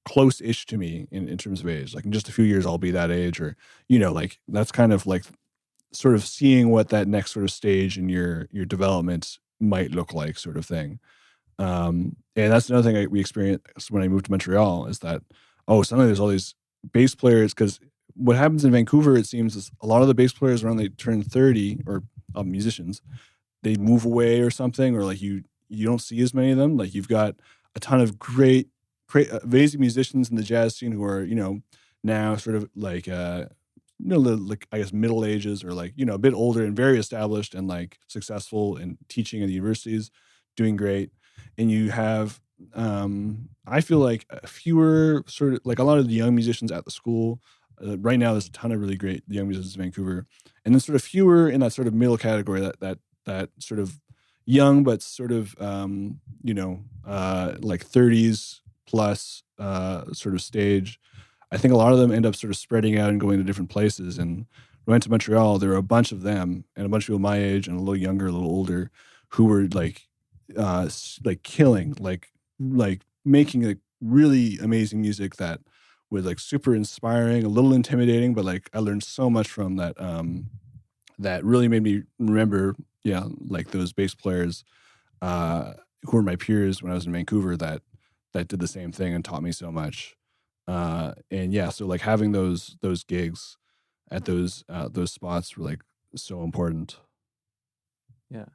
close-ish to me in terms of age. Like in just a few years, I'll be that age, or, like that's kind of like sort of seeing what that next sort of stage in your development might look like sort of thing. And that's another thing we experienced when I moved to Montreal is that, suddenly there's all these bass players, because what happens in Vancouver, it seems, is a lot of the bass players around they turn 30 or musicians, they move away or something, or like you don't see as many of them. Like you've got a ton of great amazing musicians in the jazz scene who are, now sort of like, like I guess middle ages or like, a bit older and very established and like successful and teaching at the universities, doing great. And you have, I feel like fewer sort of like a lot of the young musicians at the school. Right now, there's a ton of really great young musicians in Vancouver, and then sort of fewer in that sort of middle category, that sort of young but sort of like 30s plus sort of stage. I think a lot of them end up sort of spreading out and going to different places. And when I went to Montreal, there were a bunch of them and a bunch of people my age and a little younger, a little older, who were like killing, like making like really amazing music that was like super inspiring, a little intimidating, but like I learned so much from that. That really made me remember, like those bass players who were my peers when I was in Vancouver that did the same thing and taught me so much. So like having those gigs at those spots were like so important. Yeah.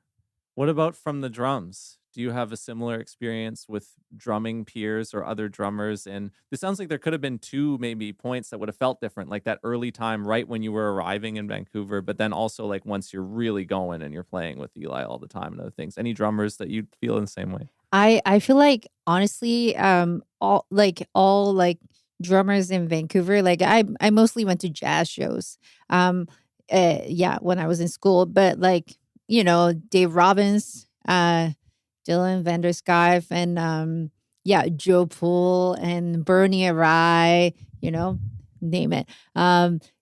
What about from the drums? Do you have a similar experience with drumming peers or other drummers? And this sounds like there could have been two maybe points that would have felt different, like that early time right when you were arriving in Vancouver, but then also like once you're really going and you're playing with Eli all the time and other things. Any drummers that you feel in the same way? I feel like honestly, all drummers in Vancouver, like I mostly went to jazz shows. When I was in school, but like, Dave Robbins, Dylan Vanderskyve, and Joe Poole and Bernie Arai, name it.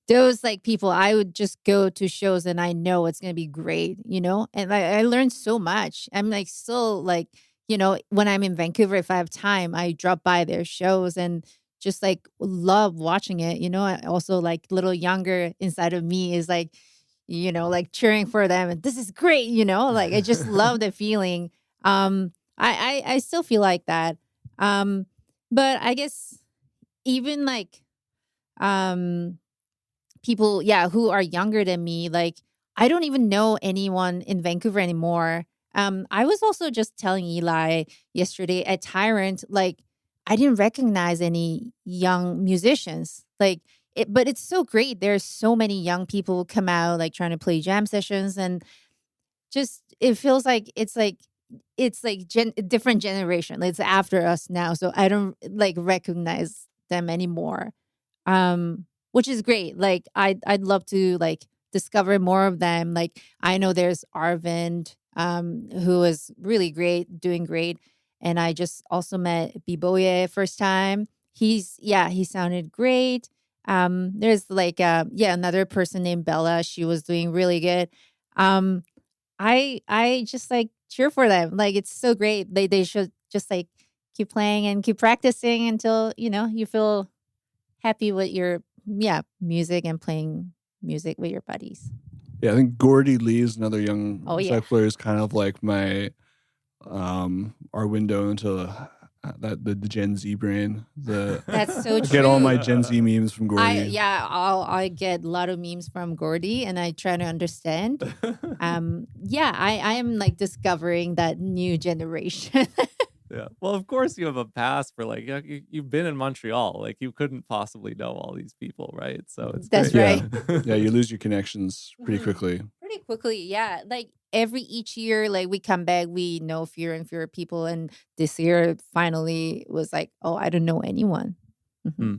Those like people, I would just go to shows and I know it's gonna be great, and I learned so much. I'm like still like, when I'm in Vancouver, if I have time, I drop by their shows and just like love watching it. I also like little younger inside of me is like, like cheering for them. And this is great, like I just love the feeling. I still feel like that. But I guess even like people, who are younger than me, like I don't even know anyone in Vancouver anymore. I was also just telling Eli yesterday at Tyrant, like I didn't recognize any young musicians. Like but it's so great. There's so many young people who come out like trying to play jam sessions, and just it feels like different generation. It's after us now, so I don't like recognize them anymore. Which is great. Like I'd love to like discover more of them. Like I know there's Arvind, who is really great, doing great. And I just also met Biboye first time. He sounded great. There's like another person named Bella. She was doing really good. I just like cheer for them. Like it's so great. They should just like keep playing and keep practicing until you feel happy with your music and playing music with your buddies. Yeah, I think Gordy Lee is another young sax player. Is kind of like my our window into the Gen Z brain. That's so true. Get all my Gen Z memes from Gordy. I get a lot of memes from Gordy, and I try to understand. I am like discovering that new generation. Yeah. Well, of course you have a pass for like you've been in Montreal. Like you couldn't possibly know all these people, right? So it's that's great. right. Yeah, you lose your connections pretty quickly. Pretty quickly, yeah. Like each year, like we come back, we know fewer and fewer people, and this year finally was like, oh, I don't know anyone. Mm-hmm.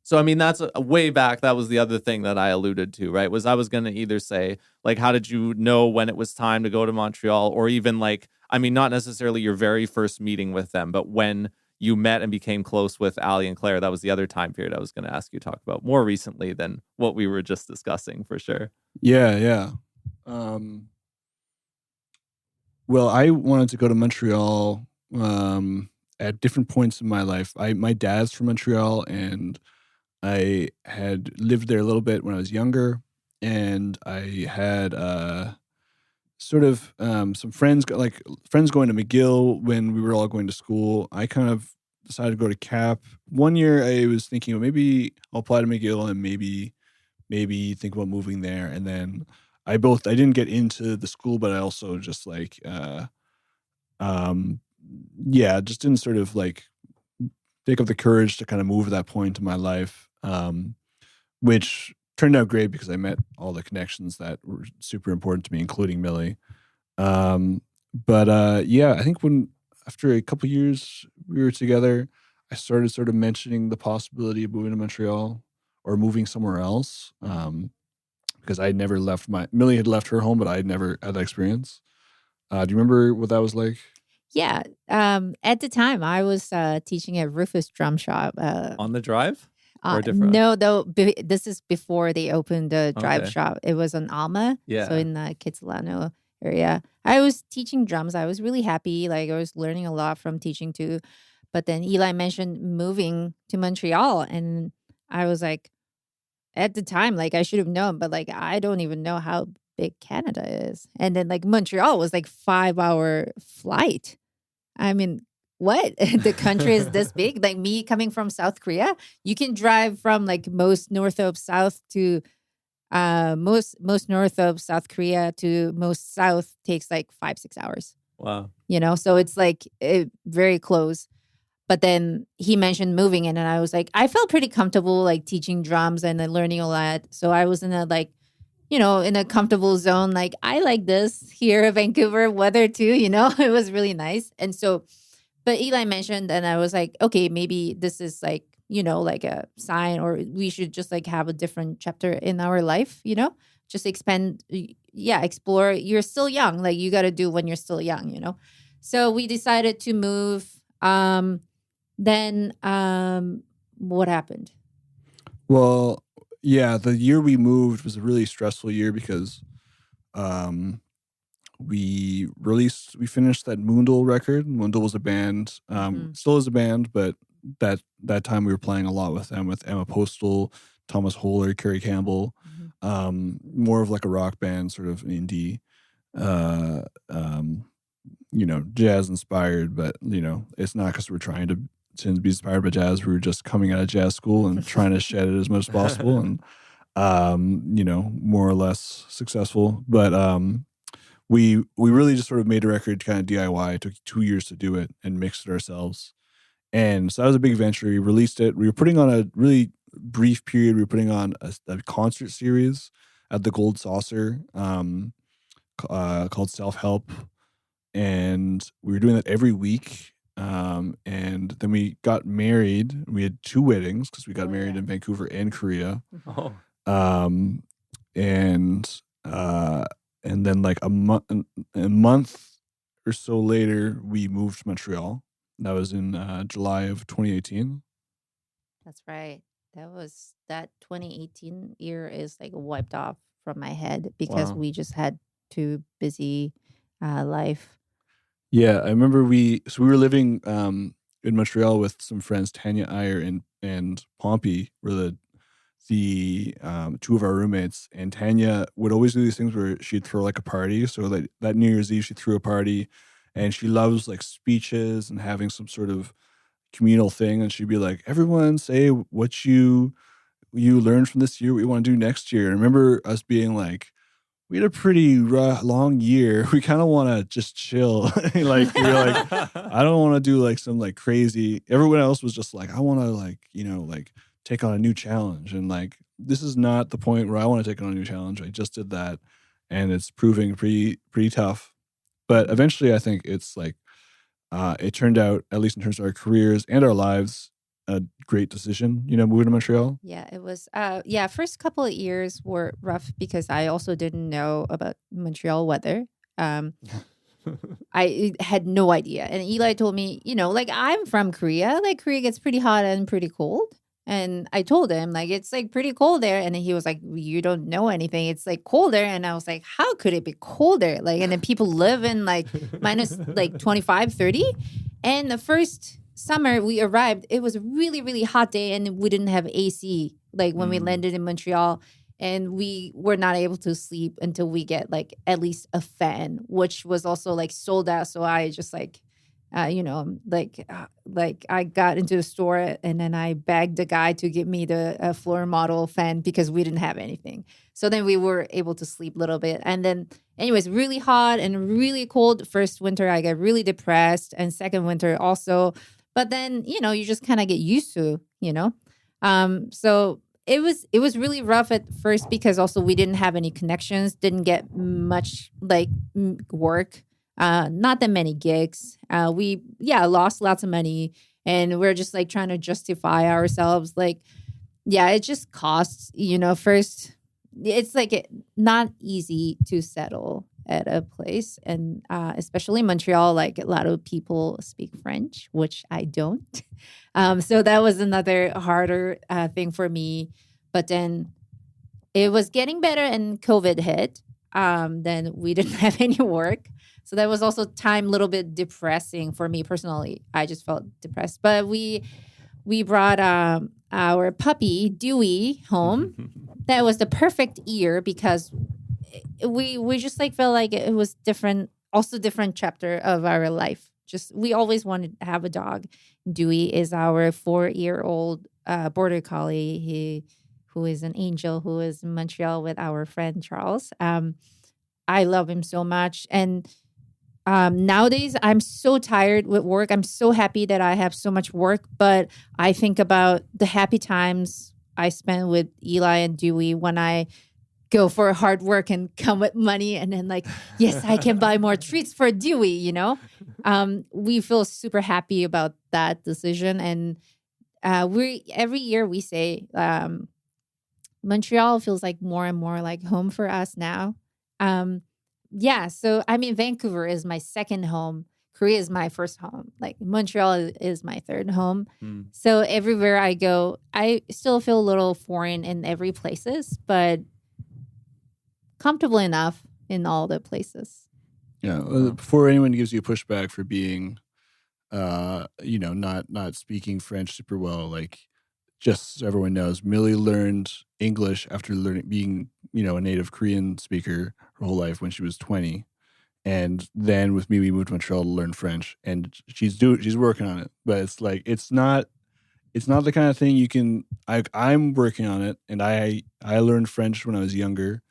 So, I mean, that's a way back. That was the other thing that I alluded to, right? Was I was going to either say, like, how did you know when it was time to go to Montreal? Or even like, I mean, not necessarily your very first meeting with them, but when you met and became close with Ali and Claire, that was the other time period I was going to ask you to talk about more recently than what we were just discussing, for sure. Yeah. Well, I wanted to go to Montreal at different points in my life. My dad's from Montreal, and I had lived there a little bit when I was younger, and I had some friends going to McGill when we were all going to school. I kind of decided to go to Cap. One year I was thinking, well, maybe I'll apply to McGill and maybe think about moving there. And then I didn't get into the school, but I also just like just didn't sort of like take up the courage to kind of move at that point in my life, which turned out great because I met all the connections that were super important to me, including Mili. I think after a couple years we were together, I started sort of mentioning the possibility of moving to Montreal or moving somewhere else, because I never left Mili had left her home, but I had never had that experience. Do you remember what that was like? Yeah. At the time, I was teaching at Rufus Drum Shop. On the drive? Or different? No, though. This is before they opened the drive shop. It was on Alma. Yeah. So in the Kitsilano area. I was teaching drums. I was really happy. Like I was learning a lot from teaching too. But then Eli mentioned moving to Montreal. And I was like, at the time, like I should have known. But like, I don't even know how big Canada is. And then like Montreal was like 5-hour flight. I mean, what? The country is this big? Like me coming from South Korea, you can drive from like most north of South to most north of South Korea to most south takes like 5-6 hours. Wow. So it's like very close. But then he mentioned moving in, and I was like, I felt pretty comfortable like teaching drums and then learning a lot. So I was in a like, in a comfortable zone. Like I like this here, Vancouver weather too, it was really nice. And so, but Eli mentioned, and I was like, okay, maybe this is like, like a sign, or we should just like have a different chapter in our life, just explore. You're still young. Like you got to do when you're still young, So we decided to move. Then what happened? Well, yeah, the year we moved was a really stressful year because we finished that Moondle record. Moondle was a band, still is a band, but that time we were playing a lot with them, with Emma Postal, Thomas Holler, Kerry Campbell, more of like a rock band, sort of indie, jazz inspired, but it's not because we're trying to be inspired by jazz. We were just coming out of jazz school and trying to shed it as much as possible, and more or less successful. But we really just sort of made a record kind of DIY. It took 2 years to do it and mixed it ourselves. And so that was a big venture. We released it. We were putting on a really brief period. We were putting on a concert series at the Gold Saucer called Self Help. And we were doing that every week. And then we got married. We had 2 weddings because we got married in Vancouver and Korea. Oh. And then like a month or so later, we moved to Montreal. That was in July of 2018. That's right. That 2018 year is like wiped off from my head because Wow. we just had too busy life. Yeah, I remember we were living in Montreal with some friends, Tanya Iyer and Pompey were the 2 of our roommates, and Tanya would always do these things where she'd throw like a party. So like that New Year's Eve, she threw a party, and she loves like speeches and having some sort of communal thing. And she'd be like, "Everyone, say what you learned from this year, what you want to do next year." And I remember us being like, we had a pretty long year. We kind of want to just chill. Like we were like, I don't want to do like some like crazy. Everyone else was just like, I want to like, like take on a new challenge. And like, this is not the point where I want to take on a new challenge. I just did that, and it's proving pretty tough. But eventually, I think it's like, it turned out, at least in terms of our careers and our lives, a great decision, moving to Montreal. Yeah, it was. First couple of years were rough because I also didn't know about Montreal weather. I had no idea. And Eli told me, like I'm from Korea. Like Korea gets pretty hot and pretty cold. And I told him, like, it's like pretty cold there. And then he was like, you don't know anything. It's like colder. And I was like, how could it be colder? Like, and then people live in like minus like 25, 30. And the first summer we arrived, it was a really, really hot day. And we didn't have AC, like when we landed in Montreal. And we were not able to sleep until we get like at least a fan, which was also like sold out. So I just like, I got into the store and then I begged the guy to give me the floor model fan because we didn't have anything. So then we were able to sleep a little bit. And then anyways, really hot and really cold. First winter, I got really depressed, and second winter also. But then, you just kind of get used to, so it was really rough at first because also we didn't have any connections, didn't get much like work, not that many gigs. We lost lots of money, and we're just like trying to justify ourselves. Like, yeah, it just costs, first it's like not easy to settle at a place, and especially Montreal, like a lot of people speak French, which I don't. So that was another harder thing for me. But then it was getting better, and COVID hit. Then we didn't have any work, so that was also time a little bit depressing for me personally. I just felt depressed. But we brought our puppy Dewey home. That was the perfect year because we just like felt like it was different, also different chapter of our life. Just we always wanted to have a dog. Dewey is our 4-year-old border collie. Who is an angel, who is in Montreal with our friend Charles. I love him so much. And nowadays, I'm so tired with work. I'm so happy that I have so much work. But I think about the happy times I spent with Eli and Dewey when I go for hard work and come with money. And then like, yes, I can buy more treats for Dewey, We feel super happy about that decision. And every year we say, Montreal feels like more and more like home for us now. So I mean, Vancouver is my second home. Korea is my first home. Like Montreal is my third home. So everywhere I go, I still feel a little foreign in every places, but comfortable enough in all the places. Yeah. Before anyone gives you pushback for being, not speaking French super well, like, just so everyone knows, Mili learned English after being, a native Korean speaker her whole life when she was 20. And then with me, we moved to Montreal to learn French, and she's working on it. But it's like, it's not the kind of thing you can, I'm working on it. And I learned French when I was younger,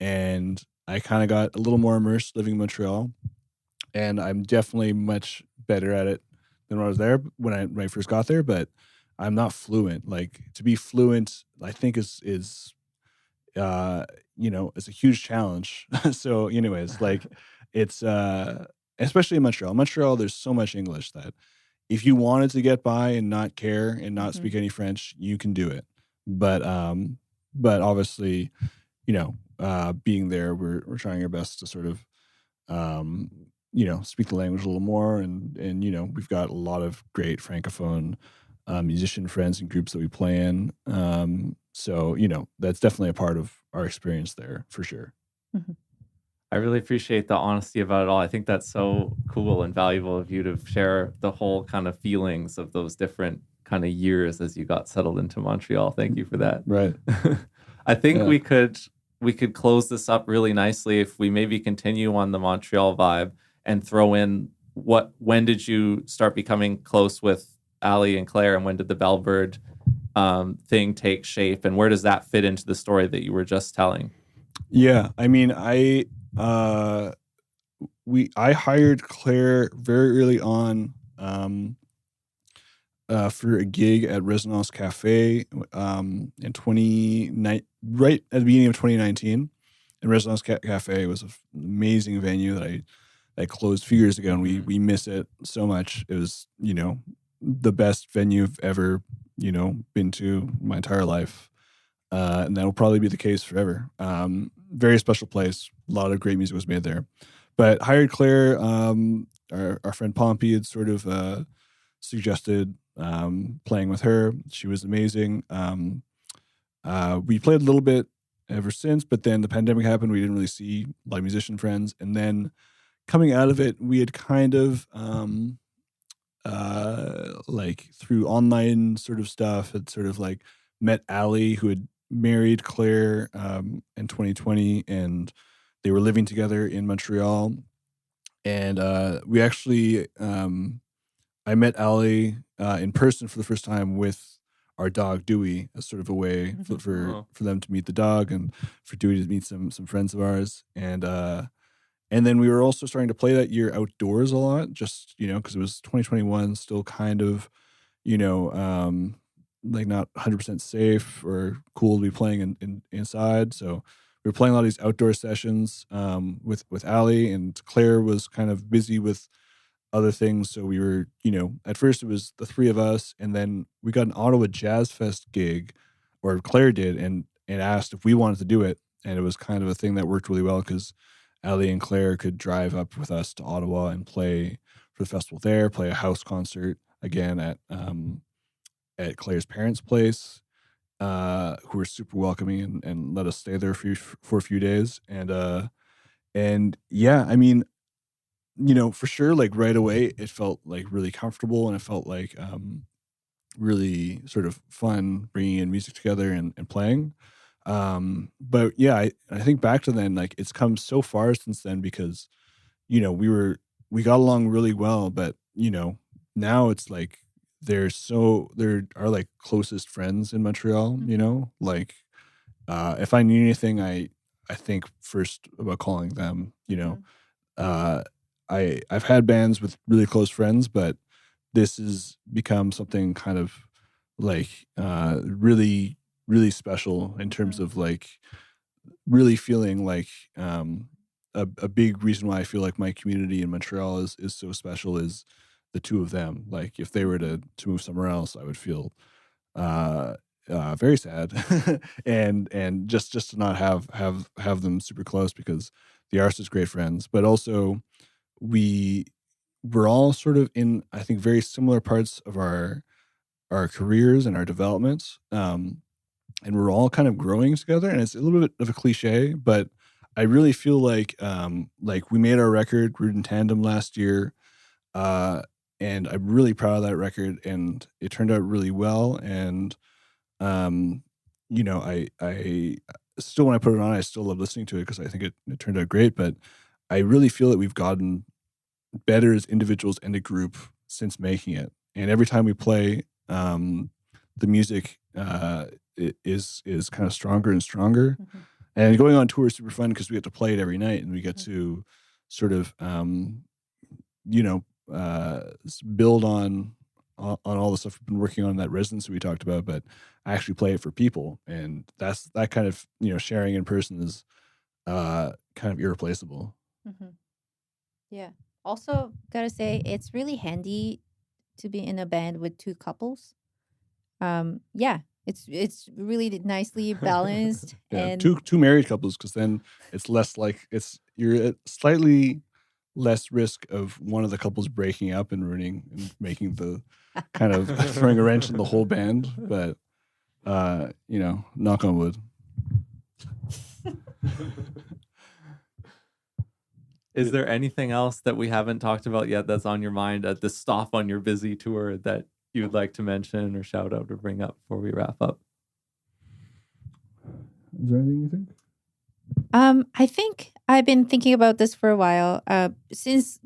and I kind of got a little more immersed living in Montreal, and I'm definitely much better at it than when I was there when I first got there, but I'm not fluent. Like to be fluent, I think is it's a huge challenge. So, anyways, like it's especially in Montreal. Montreal, there's so much English that if you wanted to get by and not care and not speak any French, you can do it. But obviously, being there, we're trying our best to sort of speak the language a little more, and we've got a lot of great francophone musician friends and groups that we play in. So that's definitely a part of our experience there for sure. I really appreciate the honesty about it all. I think that's so cool and valuable of you to share the whole kind of feelings of those different kind of years as you got settled into Montreal. Thank you for that. Right. I think we could close this up really nicely if we maybe continue on the Montreal vibe and throw in when did you start becoming close with Ali and Claire, and when did the Bellbird thing take shape, and where does that fit into the story that you were just telling? Yeah, I mean, I hired Claire very early on for a gig at Resonance Cafe in 2019, right at the beginning of 2019. And Resonance Cafe was an amazing venue that I closed a few years ago, and we miss it so much. It was the best venue I've ever been to my entire life, and that will probably be the case forever. Very special place. A lot of great music was made there. But hired Claire. Our friend Pompey had sort of suggested playing with her. She was amazing. We played a little bit ever since, but then the pandemic happened. We didn't really see a lot of musician friends, and then coming out of it, we had kind of like through online sort of stuff, had sort of like met Ali, who had married Claire in 2020, and they were living together in Montreal. And we actually, I met Ali in person for the first time with our dog Dewey, as sort of a way for them to meet the dog and for Dewey to meet some friends of ours. And then we were also starting to play that year outdoors a lot, just, because it was 2021, still kind of, like not 100% safe or cool to be playing inside. So we were playing a lot of these outdoor sessions with Ali, and Claire was kind of busy with other things. So we were, at first it was the three of us, and then we got an Ottawa Jazz Fest gig, or Claire did, and asked if we wanted to do it. And it was kind of a thing that worked really well because Ali and Claire could drive up with us to Ottawa and play for the festival there, play a house concert again at Claire's parents' place, who were super welcoming and let us stay there for a few days. And yeah, I mean, for sure, like right away, it felt like really comfortable, and it felt like really sort of fun bringing in music together and playing. But yeah, I think back to then, like it's come so far since then because, we got along really well, but now it's like they're our like closest friends in Montreal, like if I need anything, I think first about calling them, I've had bands with really close friends, but this has become something kind of like really, really special in terms of like really feeling like a big reason why I feel like my community in Montreal is so special is the two of them. Like if they were to move somewhere else, I would feel very sad and just to not have them super close, because they are such great friends. But also we're all sort of in, I think, very similar parts of our careers and our developments. And we're all kind of growing together, and it's a little bit of a cliche, but I really feel like we made our record Root in Tandem last year, and I'm really proud of that record, and it turned out really well. And I still, when I put it on, I still love listening to it because I think it turned out great. But I really feel that we've gotten better as individuals and a group since making it, and every time we play, the music is kind of stronger and stronger. And going on tour is super fun because we get to play it every night, and we get to sort of build on all the stuff we've been working on in that residency we talked about, but actually play it for people. And that kind of, sharing in person is kind of irreplaceable. Mm-hmm. Yeah. Also, gotta say, it's really handy to be in a band with two couples. Yeah, it's really nicely balanced. Yeah, And two married couples, because then it's less like you're at slightly less risk of one of the couples breaking up and ruining and making the kind of throwing a wrench in the whole band. But knock on wood. Is there anything else that we haven't talked about yet that's on your mind at this stop on your busy tour that you would like to mention or shout out or bring up before we wrap up? Is there anything you think? I think I've been thinking about this for a while. Since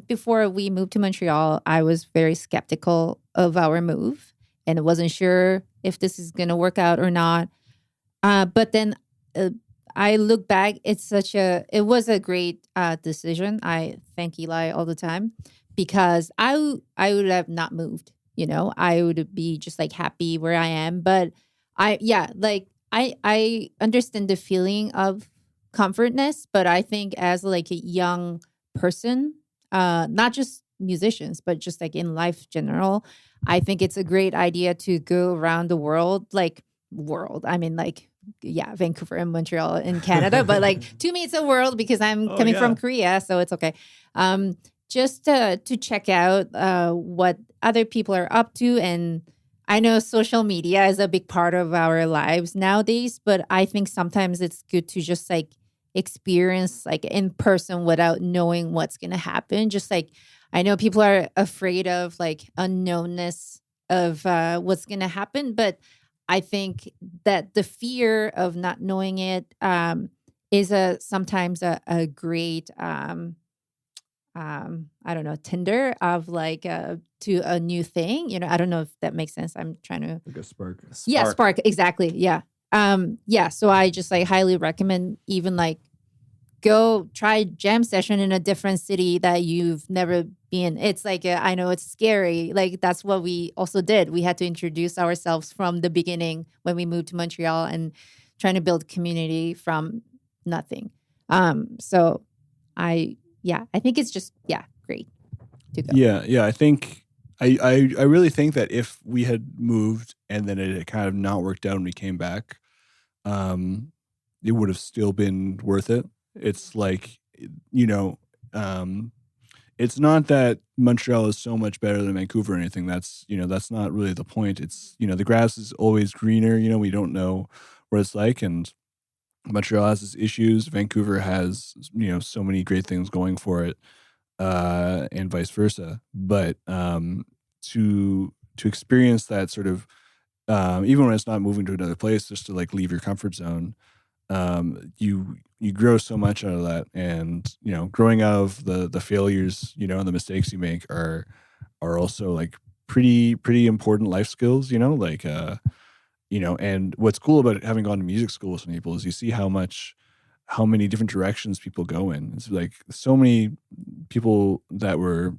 before we moved to Montreal, I was very skeptical of our move and wasn't sure if this is going to work out or not. But then I look back, it was a great decision. I thank Eli all the time, because I would have not moved. I would be just happy where I am. But I understand the feeling of comfortness, but I think as a young person, not just musicians, but just in life general, I think it's a great idea to go around the world. Vancouver and Montreal in Canada, but to me it's a world because I'm coming from Korea, so it's okay. Just to check out what other people are up to. And I know social media is a big part of our lives nowadays, but I think sometimes it's good to just experience in person without knowing what's going to happen. Just I know people are afraid of unknownness of what's going to happen, but I think that the fear of not knowing it is sometimes a great I don't know, tinder of to a new thing. I don't know if that makes sense. I'm trying to a spark. Yeah, spark, exactly. Yeah. So I just highly recommend even go try jam session in a different city that you've never been. It's I know it's scary. That's what we also did. We had to introduce ourselves from the beginning when we moved to Montreal and trying to build community from nothing. So I think it's just great to go. Yeah. I think I really think that if we had moved and then it had kind of not worked out and we came back, it would have still been worth it. It's it's not that Montreal is so much better than Vancouver or anything. That's not really the point. It's, the grass is always greener. We don't know what it's like. And Montreal has its issues. Vancouver has, so many great things going for it, and vice versa. But to experience that sort of, even when it's not moving to another place, just to leave your comfort zone, you grow so much out of that. And growing out of the failures, and the mistakes you make are also pretty important life skills. And what's cool about having gone to music school with some people is you see how many different directions people go in. It's so many people that were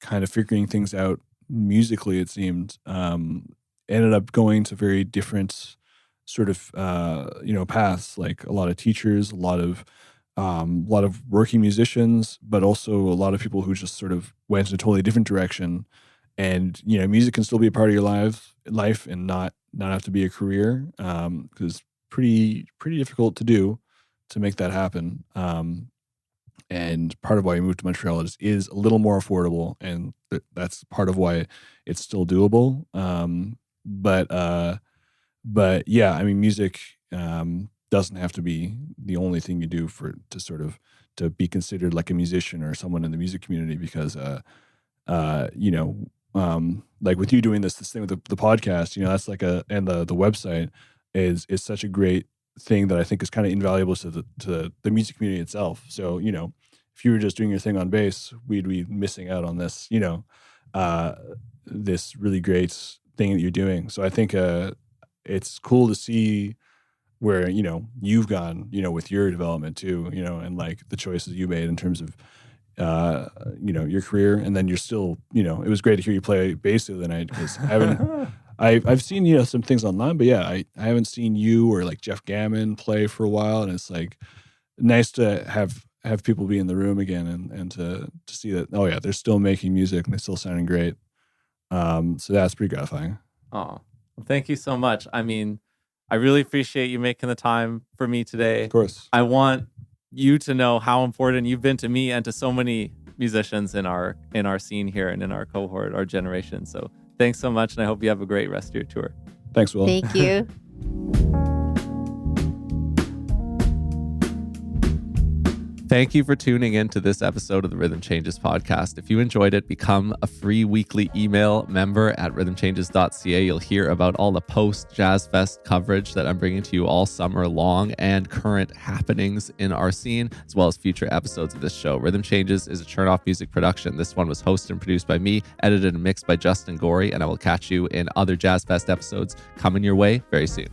kind of figuring things out musically, it seemed, ended up going to very different sort of paths. A lot of teachers, a lot of working musicians, but also a lot of people who just sort of went in a totally different direction. And music can still be a part of your life and not have to be a career, because it's pretty difficult to do to make that happen. And part of why we moved to Montreal is a little more affordable, and that's part of why it's still doable. But yeah, I mean, music doesn't have to be the only thing you do to be considered like a musician or someone in the music community, because with you doing this thing with the podcast, that's and the website is such a great thing that I think is kind of invaluable to the music community itself. So, if you were just doing your thing on bass, we'd be missing out on this, this really great thing that you're doing. So I think it's cool to see where, you've gone, with your development too, and the choices you made in terms of your career, and then you're still, it was great to hear you play bass the other night, because I've seen some things online, but I haven't seen you or like Jeff Gammon play for a while, and it's like nice to have people be in the room again, and to see that, oh yeah, they're still making music and they're still sounding great. So that's pretty gratifying. Oh, well, thank you so much. I mean, I really appreciate you making the time for me today. Of course. I want you to know how important you've been to me and to so many musicians in our scene here and in our cohort, our generation. So thanks so much, and I hope you have a great rest of your tour. Thanks, Will. Thank you. Thank you for tuning in to this episode of the Rhythm Changes podcast. If you enjoyed it, become a free weekly email member at rhythmchanges.ca. You'll hear about all the post-Jazz Fest coverage that I'm bringing to you all summer long, and current happenings in our scene, as well as future episodes of this show. Rhythm Changes is a Chernoff music production. This one was hosted and produced by me, edited and mixed by Justin Gorey, and I will catch you in other Jazz Fest episodes coming your way very soon.